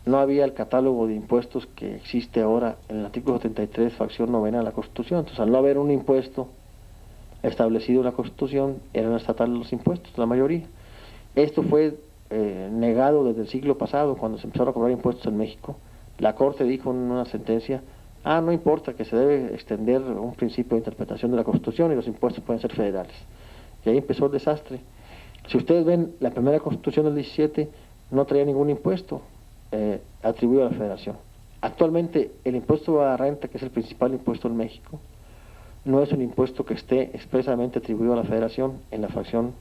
No había el catálogo de impuestos que existe ahora en el artículo 73, fracción 9 de la Constitución. Entonces, al no haber un impuesto establecido en la Constitución, eran estatales los impuestos, la mayoría. Esto fue negado desde el siglo pasado, cuando se empezaron a cobrar impuestos en México. La Corte dijo en una sentencia, no importa, que se debe extender un principio de interpretación de la Constitución y los impuestos pueden ser federales. Y ahí empezó el desastre. Si ustedes ven, la primera Constitución del 17 no traía ningún impuesto atribuido a la Federación. Actualmente, el impuesto a la renta, que es el principal impuesto en México, no es un impuesto que esté expresamente atribuido a la Federación en la fracción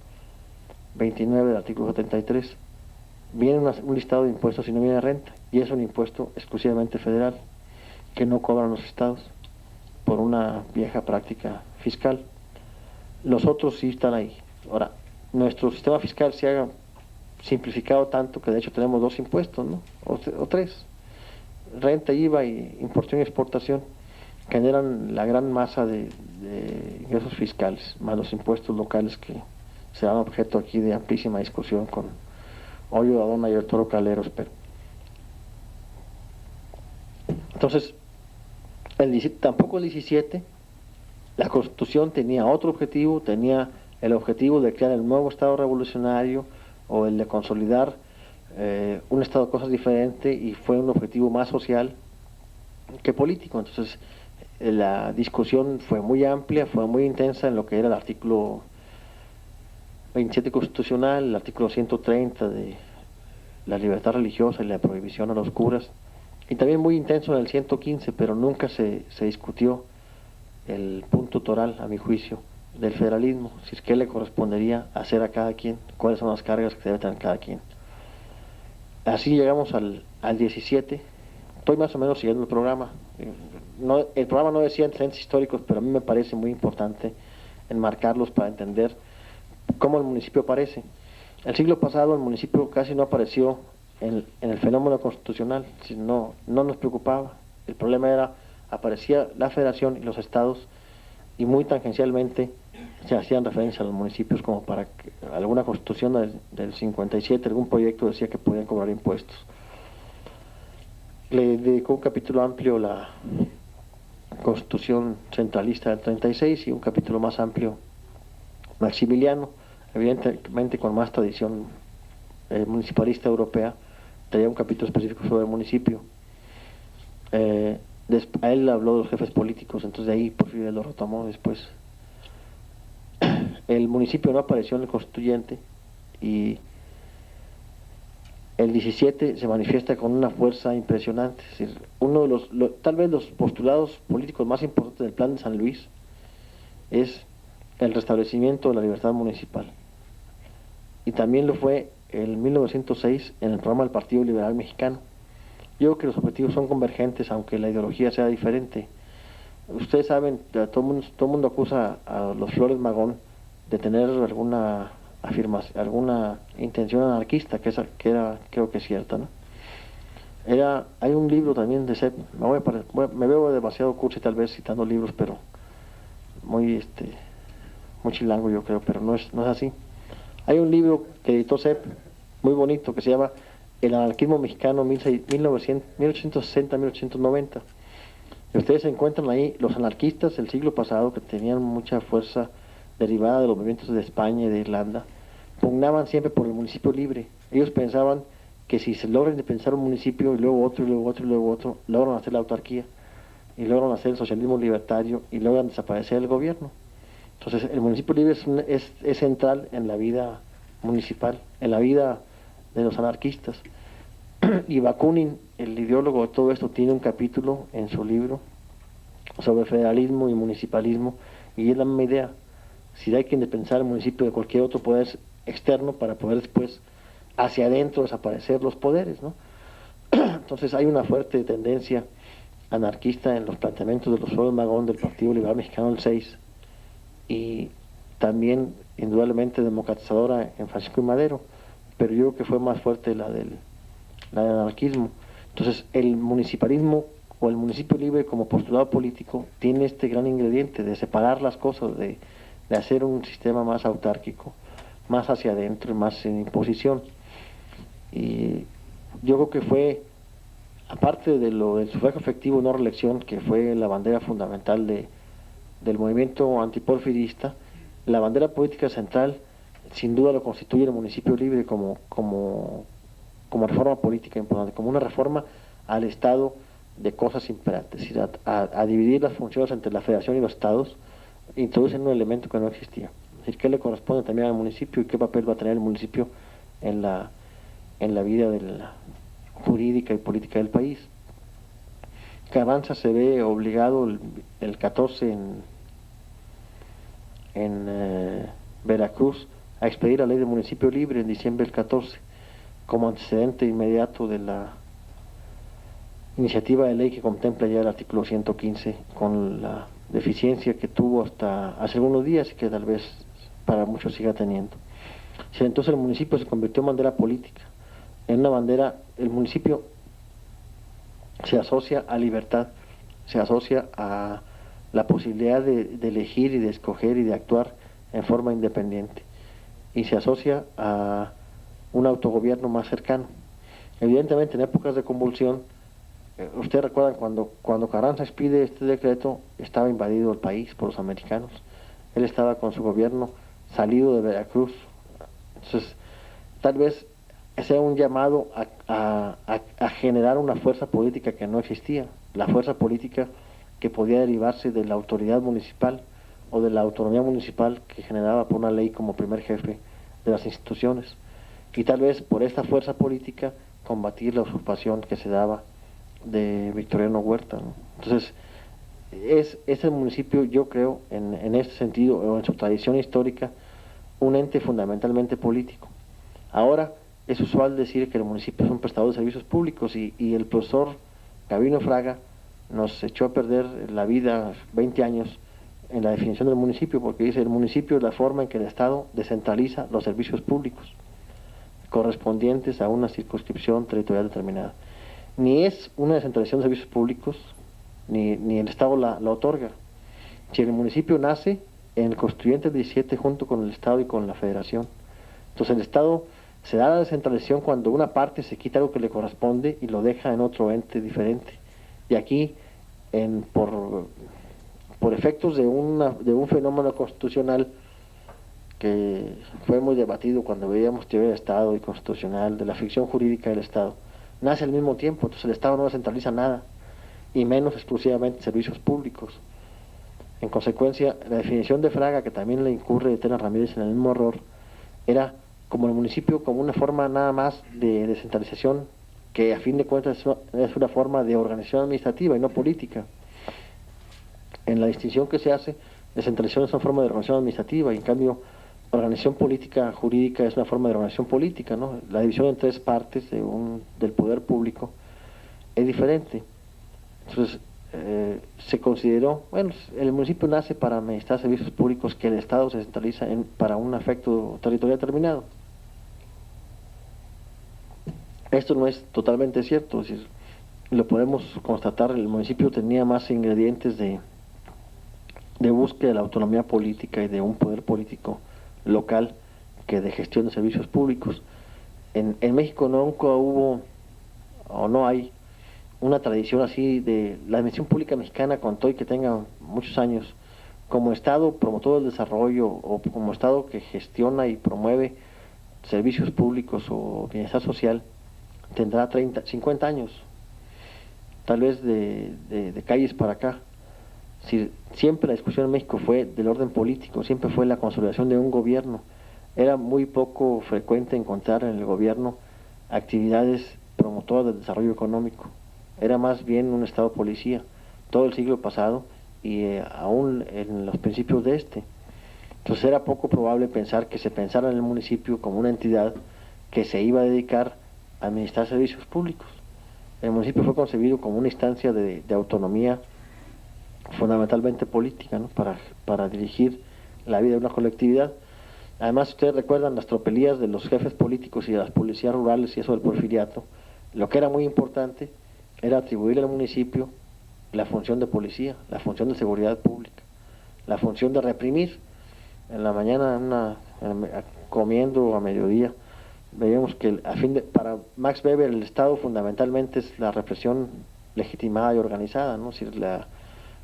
29 del artículo 73. Viene un listado de impuestos y no viene renta, y es un impuesto exclusivamente federal, que no cobran los estados por una vieja práctica fiscal. Los otros sí están ahí. Ahora, nuestro sistema fiscal se ha simplificado tanto que de hecho tenemos 2 impuestos, ¿no? O 3. Renta, IVA y importación y exportación, generan la gran masa de ingresos fiscales, más los impuestos locales que serán objeto aquí de amplísima discusión con Hoyo Adona y Arturo Caleros. Pero entonces, tampoco el 17, la Constitución tenía otro objetivo, tenía el objetivo de crear el nuevo Estado revolucionario o el de consolidar un estado de cosas diferente, y fue un objetivo más social que político. Entonces, la discusión fue muy amplia, fue muy intensa en lo que era el artículo 27 constitucional, el artículo 130 de la libertad religiosa y la prohibición a los curas, y también muy intenso en el 115, pero nunca se discutió el punto tutoral, a mi juicio, del federalismo, si es que le correspondería hacer a cada quien, cuáles son las cargas que debe tener cada quien. Así llegamos al 17. Estoy más o menos siguiendo el programa. No, el programa no decía antecedentes históricos, pero a mí me parece muy importante enmarcarlos para entender cómo el municipio aparece. El siglo pasado el municipio casi no apareció en el fenómeno constitucional, no nos preocupaba. El problema era, aparecía la federación y los estados, y muy tangencialmente se hacían referencia a los municipios, como para que alguna constitución del 57, algún proyecto decía que podían cobrar impuestos. Le dedicó un capítulo amplio la Constitución centralista del 36 y un capítulo más amplio Maximiliano, evidentemente con más tradición municipalista europea, traía un capítulo específico sobre el municipio. A él habló de los jefes políticos, entonces de ahí Porfirio lo retomó después. El municipio no apareció en el constituyente y el 17 se manifiesta con una fuerza impresionante. Es decir, uno de tal vez los postulados políticos más importantes del Plan de San Luis es el restablecimiento de la libertad municipal. Y también lo fue en 1906 en el programa del Partido Liberal Mexicano. Yo creo que los objetivos son convergentes, aunque la ideología sea diferente. Ustedes saben, todo el mundo acusa a los Flores Magón de tener alguna afirmación, alguna intención anarquista, que era, creo que es cierta, ¿no? Hay un libro también de Sepp, me veo demasiado cursi tal vez citando libros, pero muy chilango yo creo, pero no es así. Hay un libro que editó Sepp, muy bonito, que se llama El anarquismo mexicano 1860-1890. Y ustedes encuentran ahí los anarquistas del siglo pasado, que tenían mucha fuerza derivada de los movimientos de España y de Irlanda, pugnaban siempre por el municipio libre. Ellos pensaban que si se logra independizar un municipio y luego otro y luego otro y luego otro, logran hacer la autarquía y logran hacer el socialismo libertario y logran desaparecer el gobierno. Entonces el municipio libre es central en la vida municipal, en la vida de los anarquistas. Y Bakunin, el ideólogo de todo esto, tiene un capítulo en su libro sobre federalismo y municipalismo, y es la misma idea. Si hay que independizar el municipio de cualquier otro poder externo para poder después hacia adentro desaparecer los poderes, ¿no? Entonces hay una fuerte tendencia anarquista en los planteamientos de los Flores Magón del Partido Liberal Mexicano del 6, y también indudablemente democratizadora en Francisco y Madero, pero yo creo que fue más fuerte la del anarquismo. Entonces el municipalismo o el municipio libre como postulado político tiene este gran ingrediente de separar las cosas, de hacer un sistema más autárquico, más hacia adentro y más sin imposición. Y yo creo que fue, aparte de lo del sufragio efectivo no reelección, que fue la bandera fundamental del movimiento antiporfirista, la bandera política central sin duda lo constituye el municipio libre como reforma política importante, como una reforma al Estado de cosas imperantes, es decir, a dividir las funciones entre la federación y los estados, introducen un elemento que no existía. Es decir, qué le corresponde también al municipio y qué papel va a tener el municipio en la vida de la jurídica y política del país. Carranza se ve obligado el 14 en Veracruz a expedir la ley del municipio libre en diciembre del 14, como antecedente inmediato de la iniciativa de ley que contempla ya el artículo 115, con la deficiencia que tuvo hasta hace algunos días y que tal vez para muchos siga teniendo. Entonces el municipio se convirtió en bandera política, en una bandera. El municipio se asocia a libertad, se asocia a la posibilidad de elegir y de escoger y de actuar en forma independiente, y se asocia a un autogobierno más cercano. Evidentemente en épocas de convulsión, ustedes recuerdan cuando Carranza expide este decreto, estaba invadido el país por los americanos. Él estaba con su gobierno salido de Veracruz. Entonces tal vez sea un llamado a generar una fuerza política que no existía, la fuerza política que podía derivarse de la autoridad municipal o de la autonomía municipal que generaba por una ley como primer jefe de las instituciones, y tal vez por esta fuerza política combatir la usurpación que se daba de Victoriano Huerta, ¿no? Entonces es el municipio, yo creo, en este sentido, o en su tradición histórica, un ente fundamentalmente político. Ahora es usual decir que el municipio es un prestador de servicios públicos y el profesor Gabino Fraga nos echó a perder la vida 20 años en la definición del municipio, porque dice el municipio es la forma en que el Estado descentraliza los servicios públicos correspondientes a una circunscripción territorial determinada. Ni es una descentralización de servicios públicos, ni el Estado la otorga. Si el municipio nace en el Constituyente 17 junto con el Estado y con la Federación. Entonces el Estado se da la descentralización cuando una parte se quita algo que le corresponde y lo deja en otro ente diferente. Y aquí, por efectos de un fenómeno constitucional que fue muy debatido cuando veíamos teoría de Estado y constitucional, de la ficción jurídica del Estado, nace al mismo tiempo, entonces el Estado no descentraliza nada, y menos exclusivamente servicios públicos. En consecuencia, la definición de Fraga, que también le incurre de Tena Ramírez en el mismo error, era como el municipio como una forma nada más de descentralización, que a fin de cuentas es una forma de organización administrativa y no política. En la distinción que se hace, descentralización es una forma de organización administrativa y en cambio organización política jurídica es una forma de organización política, ¿no? La división en tres partes del poder público es diferente. Entonces, se consideró, bueno, el municipio nace para administrar servicios públicos que el Estado se centraliza para un efecto territorial determinado. Esto no es totalmente cierto, es decir, lo podemos constatar, el municipio tenía más ingredientes de búsqueda de la autonomía política y de un poder político local que de gestión de servicios públicos. En México nunca hubo, o no hay, una tradición así de la administración pública mexicana, con todo y que tenga muchos años, como Estado promotor del desarrollo o como Estado que gestiona y promueve servicios públicos o bienestar social, tendrá 50 años, tal vez de calles para acá. Siempre la discusión en México fue del orden político, siempre fue la consolidación de un gobierno. Era muy poco frecuente encontrar en el gobierno actividades promotoras del desarrollo económico. Era más bien un estado policía, todo el siglo pasado y aún en los principios de este. Entonces era poco probable pensar que se pensara en el municipio como una entidad que se iba a dedicar a administrar servicios públicos. El municipio fue concebido como una instancia de autonomía fundamentalmente política, ¿no? para dirigir la vida de una colectividad. Además, ustedes recuerdan las tropelías de los jefes políticos y de las policías rurales y eso del porfiriato. Lo que era muy importante era atribuirle al municipio la función de policía, la función de seguridad pública, la función de reprimir. En la mañana, comiendo a mediodía, veíamos que para Max Weber el Estado fundamentalmente es la represión legitimada y organizada, ¿no? Es decir,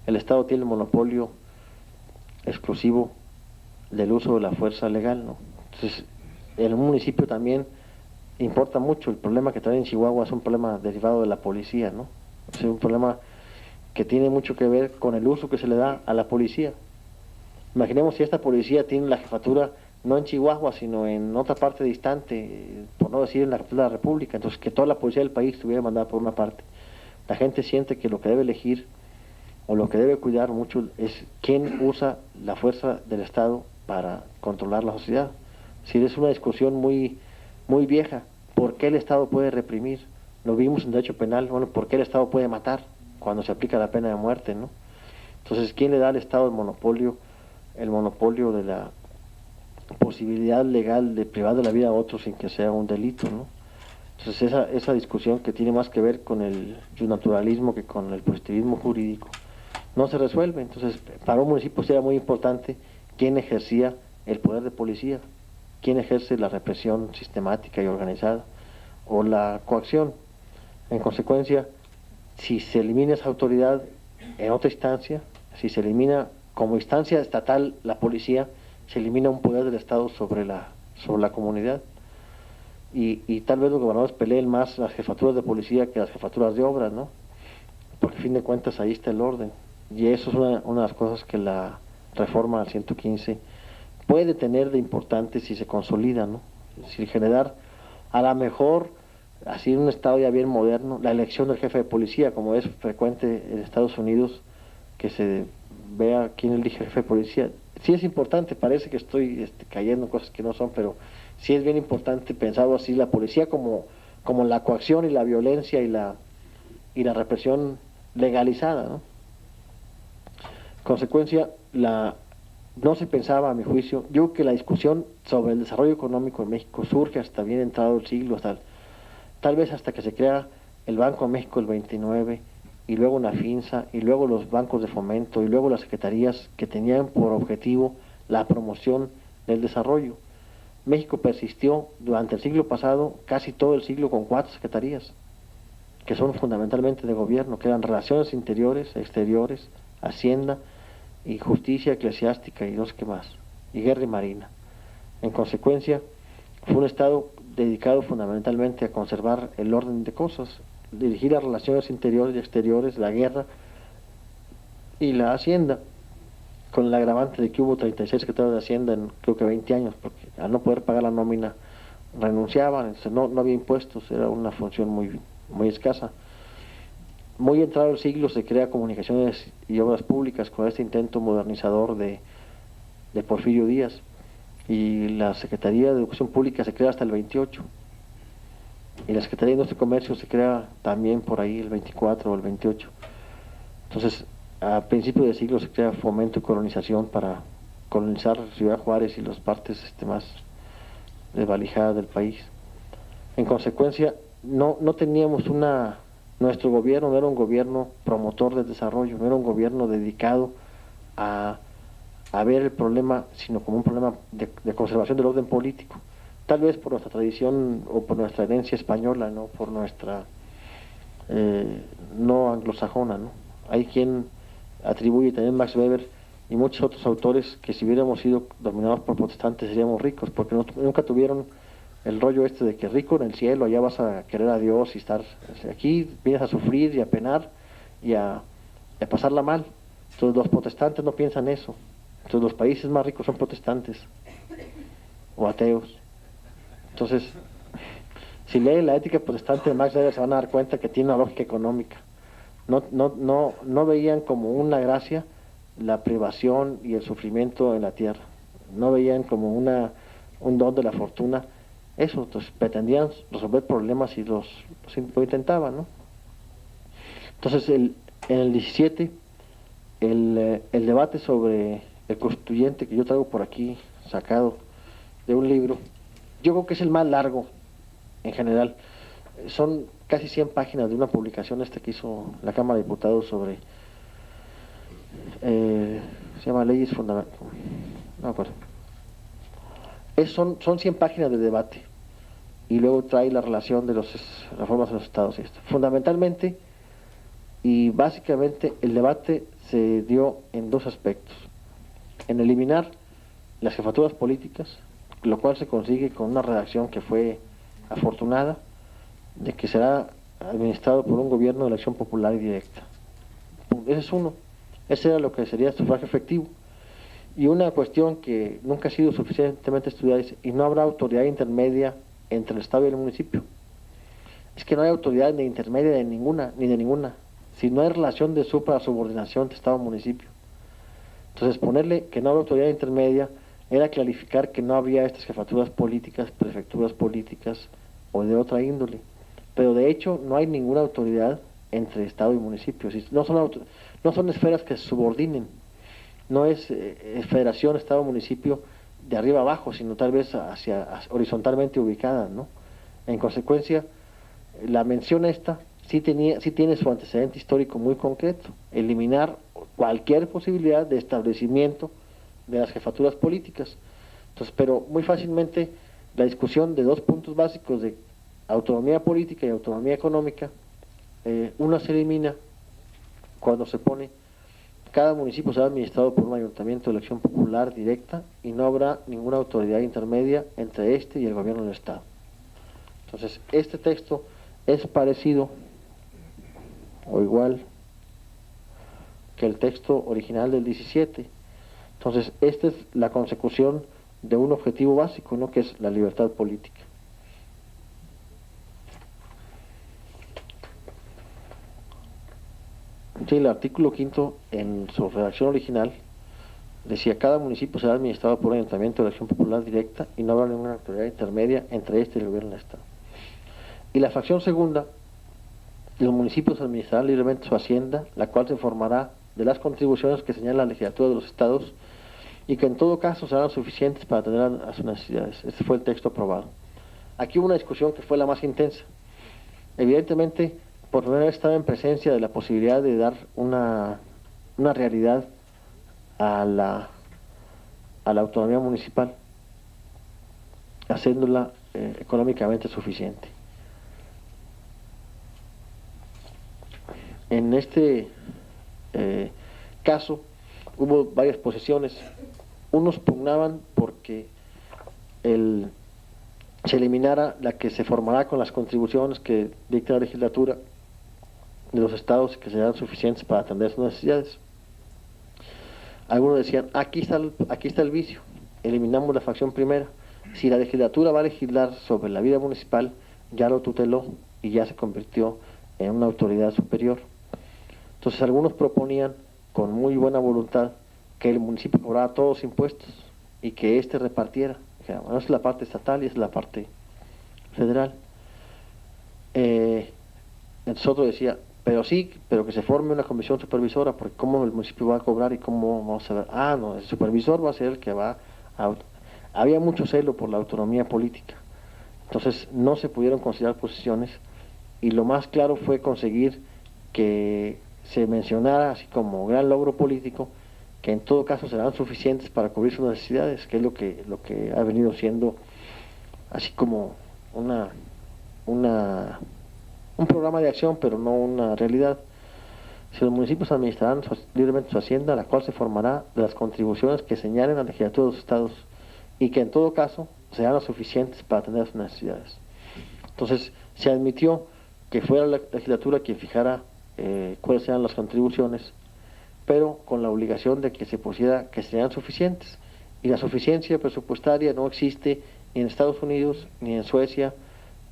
el Estado tiene el monopolio exclusivo del uso de la fuerza legal, ¿no? Entonces, el municipio también importa mucho. El problema que trae en Chihuahua es un problema derivado de la policía, ¿no? Es un problema que tiene mucho que ver con el uso que se le da a la policía. Imaginemos si esta policía tiene la jefatura no en Chihuahua, sino en otra parte distante, por no decir en la capital de la República, entonces que toda la policía del país estuviera mandada por una parte. La gente siente que lo que debe elegir o lo que debe cuidar mucho es quién usa la fuerza del Estado para controlar la sociedad. Si es una discusión muy vieja, ¿por qué el Estado puede reprimir? Lo vimos en derecho penal, bueno, ¿por qué el Estado puede matar cuando se aplica la pena de muerte, ¿no? Entonces, ¿quién le da al Estado el monopolio de la posibilidad legal de privar de la vida a otros sin que sea un delito, ¿no? Entonces, esa discusión que tiene más que ver con el naturalismo que con el positivismo jurídico no se resuelve. Entonces, para un municipio sería muy importante quién ejercía el poder de policía, quién ejerce la represión sistemática y organizada o la coacción. En consecuencia, si se elimina esa autoridad en otra instancia, si se elimina como instancia estatal la policía, se elimina un poder del Estado sobre la comunidad. Y tal vez los gobernadores peleen más las jefaturas de policía que las jefaturas de obras, ¿no? Porque a fin de cuentas ahí está el orden. Y eso es una de las cosas que la reforma al 115 puede tener de importante si se consolida, ¿no? Si generar, a lo mejor, así en un estado ya bien moderno, la elección del jefe de policía, como es frecuente en Estados Unidos, que se vea quién elige jefe de policía. Sí es importante, parece que estoy cayendo en cosas que no son, pero sí es bien importante pensarlo así, la policía como la coacción y la violencia y la represión legalizada, ¿no? Consecuencia, no se pensaba, a mi juicio, yo creo que la discusión sobre el desarrollo económico en México surge hasta bien entrado el siglo, tal vez hasta que se crea el Banco de México el 29, y luego una FINSA, y luego los bancos de fomento, y luego las secretarías que tenían por objetivo la promoción del desarrollo. México persistió durante el siglo pasado, casi todo el siglo, con 4 secretarías, que son fundamentalmente de gobierno, que eran Relaciones Interiores, Exteriores, Hacienda y Justicia Eclesiástica y no sé qué más, y Guerra y Marina. En consecuencia, fue un Estado dedicado fundamentalmente a conservar el orden de cosas, dirigir las relaciones interiores y exteriores, la guerra y la hacienda, con el agravante de que hubo 36 secretarios de Hacienda en creo que 20 años, porque al no poder pagar la nómina renunciaban, entonces no había impuestos, era una función muy escasa. Muy entrado el siglo se crea Comunicaciones y Obras Públicas con este intento modernizador de Porfirio Díaz, y la Secretaría de Educación Pública se crea hasta el 28, y la Secretaría de Industria y Comercio se crea también por ahí el 24 o el 28. Entonces, a principios del siglo se crea Fomento y Colonización para colonizar Ciudad Juárez y las partes más desvalijadas del país. En consecuencia, no teníamos nuestro gobierno no era un gobierno promotor del desarrollo, no era un gobierno dedicado a ver el problema, sino como un problema de conservación del orden político. Tal vez por nuestra tradición o por nuestra herencia española, no por nuestra no anglosajona, ¿no? Hay quien atribuye también Max Weber y muchos otros autores que si hubiéramos sido dominados por protestantes seríamos ricos, porque nunca tuvieron el rollo de que rico en el cielo, allá vas a querer a Dios y estar, aquí vienes a sufrir y a penar y a pasarla mal. Entonces los protestantes no piensan eso. Entonces los países más ricos son protestantes o ateos. Entonces, si leen la ética protestante de Max Weber se van a dar cuenta que tiene una lógica económica. No veían como una gracia la privación y el sufrimiento en la tierra. No veían como un don de la fortuna. Eso, entonces pretendían resolver problemas y lo intentaban, ¿no? Entonces, en el 17, el debate sobre el constituyente que yo traigo por aquí, sacado de un libro, yo creo que es el más largo en general. Son casi 100 páginas de una publicación que hizo la Cámara de Diputados sobre, se llama Leyes Fundamentales, no me acuerdo. Son 100 páginas de debate y luego trae la relación de las reformas de los estados y esto. Fundamentalmente y básicamente el debate se dio en 2 aspectos: en eliminar las jefaturas políticas, lo cual se consigue con una redacción que fue afortunada, de que será administrado por un gobierno de elección popular y directa. Ese es uno. Ese era lo que sería el sufragio efectivo. Y una cuestión que nunca ha sido suficientemente estudiada es, y no habrá autoridad intermedia entre el Estado y el municipio. Es que no hay autoridad ni intermedia de ninguna, ni de ninguna, si no hay relación de supra-subordinación de Estado-municipio. Entonces, ponerle que no habrá autoridad intermedia era clarificar que no había estas jefaturas políticas, prefecturas políticas o de otra índole. Pero de hecho no hay ninguna autoridad entre Estado y municipio. No son esferas que se subordinen. No es federación, Estado, municipio de arriba abajo, sino tal vez horizontalmente ubicadas, ¿no? En consecuencia, la mención sí tiene su antecedente histórico muy concreto: eliminar cualquier posibilidad de establecimiento de las jefaturas políticas. Entonces, pero muy fácilmente la discusión de 2 puntos básicos de autonomía política y autonomía económica, una se elimina cuando se pone cada municipio será administrado por un ayuntamiento de elección popular directa y no habrá ninguna autoridad intermedia entre este y el gobierno del Estado. Entonces, este texto es parecido o igual que el texto original del 17. Entonces, esta es la consecución de un objetivo básico, ¿no?, que es la libertad política. Sí, el artículo 5 en su redacción original decía: cada municipio será administrado por un ayuntamiento de elección popular directa y no habrá ninguna autoridad intermedia entre este y el gobierno del Estado. Y la fracción segunda: los municipios administrarán libremente su hacienda, la cual se formará de las contribuciones que señala la legislatura de los estados y que en todo caso serán suficientes para atender a sus necesidades. Este fue el texto aprobado. Aquí hubo una discusión que fue la más intensa. Evidentemente, por primera vez estaba en presencia de la posibilidad de dar una realidad a la autonomía municipal, haciéndola económicamente suficiente. En este caso hubo varias posiciones. Unos pugnaban porque se eliminara la que se formará con las contribuciones que dicta la legislatura de los estados y que serán suficientes para atender sus necesidades. Algunos decían: aquí está el vicio, eliminamos la fracción primera. Si la legislatura va a legislar sobre la vida municipal, ya lo tuteló y ya se convirtió en una autoridad superior. Entonces algunos proponían, con muy buena voluntad, que el municipio cobrara todos los impuestos y que éste repartiera. Bueno, esa es la parte estatal y esa es la parte federal. Entonces otro decía: pero que se forme una comisión supervisora, porque cómo el municipio va a cobrar y cómo vamos a ver. No, el supervisor va a ser el que va a... Había mucho celo por la autonomía política, entonces no se pudieron considerar posiciones, y lo más claro fue conseguir que se mencionara así como gran logro político que en todo caso serán suficientes para cubrir sus necesidades, que es lo que ha venido siendo así como un programa de acción, pero no una realidad. Si los municipios administrarán libremente su hacienda, la cual se formará de las contribuciones que señalen a la legislatura de los estados y que en todo caso serán las suficientes para atender sus necesidades. Entonces se admitió que fuera la legislatura quien fijara cuáles eran las contribuciones, pero con la obligación de que se pusiera que serían suficientes. Y la suficiencia presupuestaria no existe ni en Estados Unidos, ni en Suecia,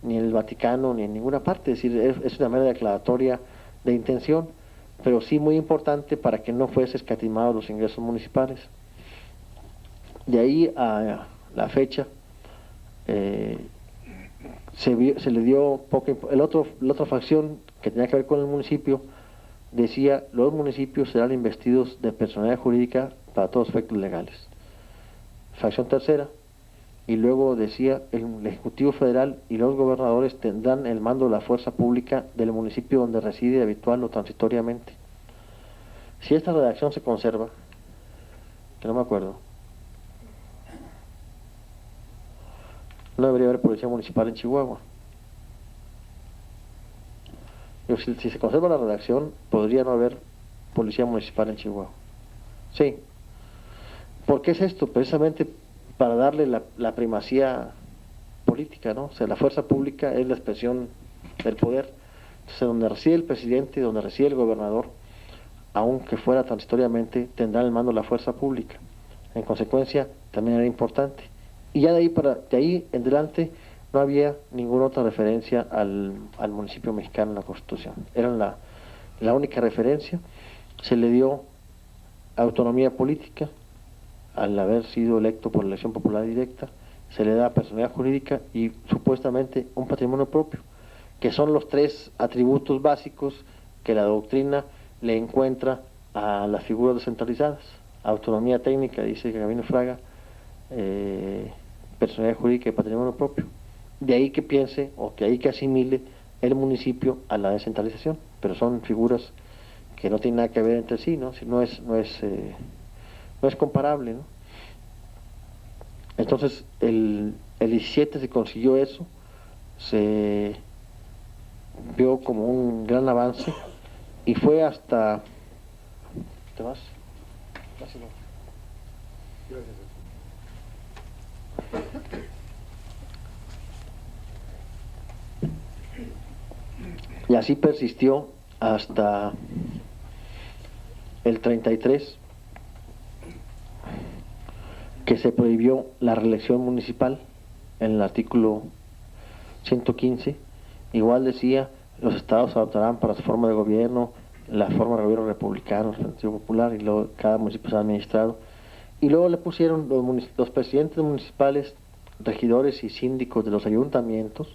ni en el Vaticano, ni en ninguna parte. Es decir, es una mera declaratoria de intención, pero sí muy importante para que no fuese escatimados los ingresos municipales. De ahí a la fecha se le dio poca la otra facción que tenía que ver con el municipio decía: los municipios serán investidos de personalidad jurídica para todos efectos legales. Facción tercera, y luego decía: el Ejecutivo Federal y los gobernadores tendrán el mando de la fuerza pública del municipio donde reside habitual o transitoriamente. Si esta redacción se conserva, que no me acuerdo, no debería haber policía municipal en Chihuahua. Si se conserva la redacción, podría no haber policía municipal en Chihuahua. Sí. ¿Por qué es esto? Precisamente para darle la primacía política, ¿no? O sea, la fuerza pública es la expresión del poder. Entonces, donde reside el presidente, donde reside el gobernador, aunque fuera transitoriamente, tendrán el mando de la fuerza pública. En consecuencia, también era importante. Y ya de ahí en adelante no había ninguna otra referencia al municipio mexicano en la Constitución. Era la única referencia. Se le dio autonomía política al haber sido electo por elección popular directa, se le da personalidad jurídica y supuestamente un patrimonio propio, que son los tres atributos básicos que la doctrina le encuentra a las figuras descentralizadas: autonomía técnica, dice Gabino Fraga, personalidad jurídica y patrimonio propio. De ahí que piense o que ahí que asimile el municipio a la descentralización, pero son figuras que no tienen nada que ver entre sí, ¿no? Si no es comparable, ¿no? Entonces el 17 se consiguió eso, se vio como un gran avance y fue hasta... ¿Te vas? Gracias. Y así persistió hasta el 33, que se prohibió la reelección municipal en el artículo 115. Igual decía: los estados adoptarán para su forma de gobierno la forma de gobierno republicano, el Partido Popular, y luego cada municipio se ha administrado. Y luego le pusieron los presidentes municipales, regidores y síndicos de los ayuntamientos,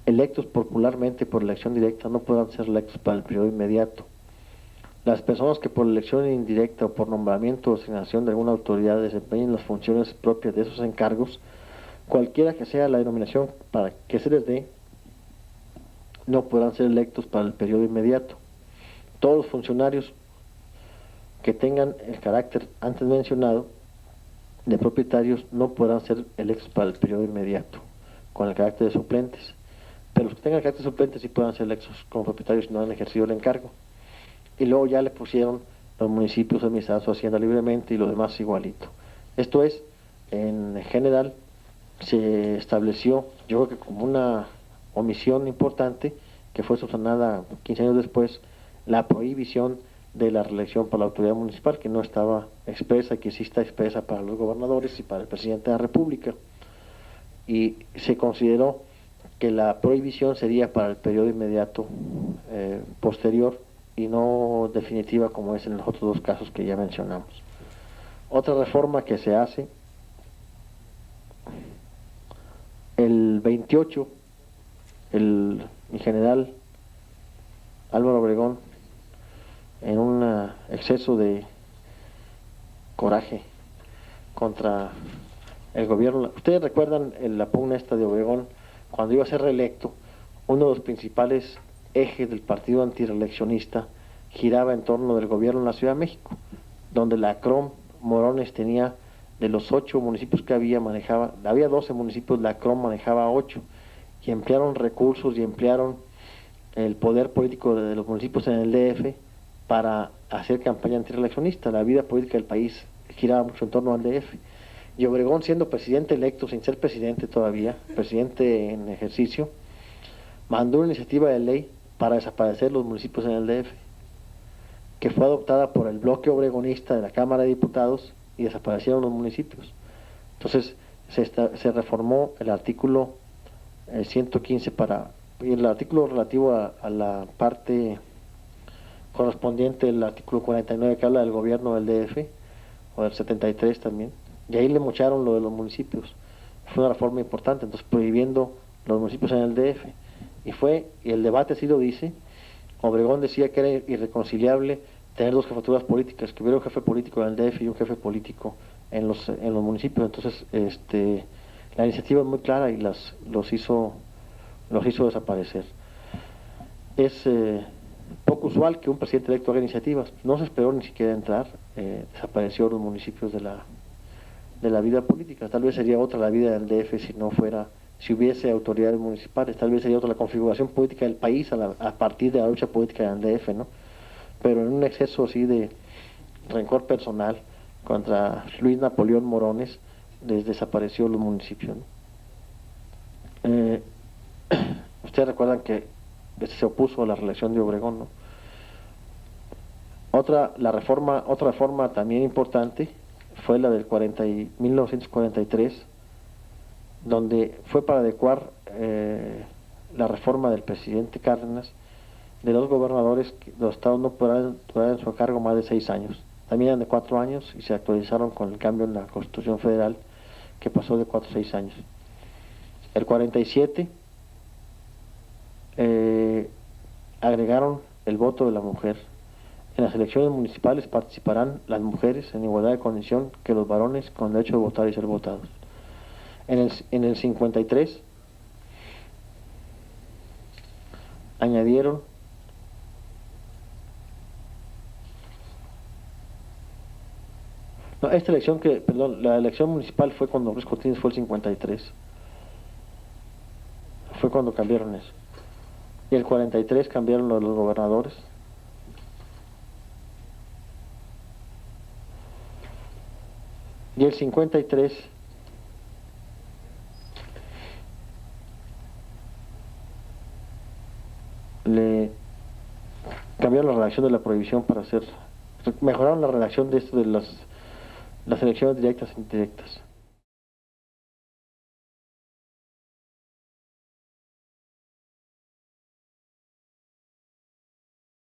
electos popularmente por elección directa, no podrán ser electos para el periodo inmediato. Las personas que por elección indirecta o por nombramiento o asignación de alguna autoridad desempeñen las funciones propias de esos encargos, cualquiera que sea la denominación para que se les dé, no podrán ser electos para el periodo inmediato. Todos los funcionarios que tengan el carácter antes mencionado de propietarios no podrán ser electos para el periodo inmediato, con el carácter de suplentes. Pero los que tengan el carácter de suplentes sí puedan ser electos como propietarios si no han ejercido el encargo. Y luego ya le pusieron los municipios administrados su hacienda libremente y lo demás igualito. Esto es, en general, se estableció, yo creo que como una omisión importante, que fue subsanada 15 años después, la prohibición de la reelección para la autoridad municipal, que no estaba expresa, que sí está expresa para los gobernadores y para el presidente de la República. Y se consideró que la prohibición sería para el periodo inmediato posterior y no definitiva como es en los otros dos casos que ya mencionamos. Otra reforma que se hace, el 28, mi general Álvaro Obregón, en un exceso de coraje contra el gobierno. Ustedes recuerdan la pugna esta de Obregón, cuando iba a ser reelecto, uno de los principales ejes del partido antireeleccionista giraba en torno del gobierno en la Ciudad de México, donde la CROM Morones tenía, de los 8 municipios que había 12 municipios, la CROM manejaba 8, y emplearon recursos y emplearon el poder político de los municipios en el DF para hacer campaña antireeleccionista. La vida política del país giraba mucho en torno al DF. Y Obregón, siendo presidente electo, sin ser presidente todavía, presidente en ejercicio, mandó una iniciativa de ley para desaparecer los municipios en el DF, que fue adoptada por el bloque obregonista de la Cámara de Diputados y desaparecieron los municipios. Entonces se reformó el artículo 115 y el artículo relativo a la parte correspondiente del artículo 49 que habla del gobierno del DF, o del 73 también, y ahí le mocharon lo de los municipios. Fue una reforma importante, entonces prohibiendo los municipios en el DF. Y el debate sí lo dice. Obregón decía que era irreconciliable tener 2 jefaturas políticas, que hubiera un jefe político en el DF y un jefe político en los municipios. Entonces la iniciativa es muy clara y los hizo desaparecer. Es poco usual que un presidente electo haga iniciativas. No se esperó ni siquiera entrar, desapareció los municipios de la vida política. Tal vez sería otra la vida del DF si hubiese autoridades municipales, tal vez sería otra la configuración política del país a partir de la lucha política del DF, ¿no? Pero en un exceso así de rencor personal contra Luis Napoleón Morones, les desapareció los municipios, ¿no? Ustedes recuerdan que se opuso a la reelección de Obregón, ¿no? Otra reforma también importante fue la del 1943, donde fue para adecuar la reforma del presidente Cárdenas de los gobernadores que los estados no podrán durar en su cargo más de 6 años. También eran de 4 años y se actualizaron con el cambio en la Constitución Federal, que pasó de 4 a 6 años. El 47 agregaron el voto de la mujer. En las elecciones municipales participarán las mujeres en igualdad de condición que los varones, con derecho de votar y ser votados. En el 53 añadieron la elección municipal fue cuando Ruiz Cortines fue el 53. Fue cuando cambiaron eso. Y el 43 cambiaron lo de los gobernadores. Y el 53 le cambiaron la redacción de la prohibición mejoraron la redacción de esto de las elecciones directas e indirectas.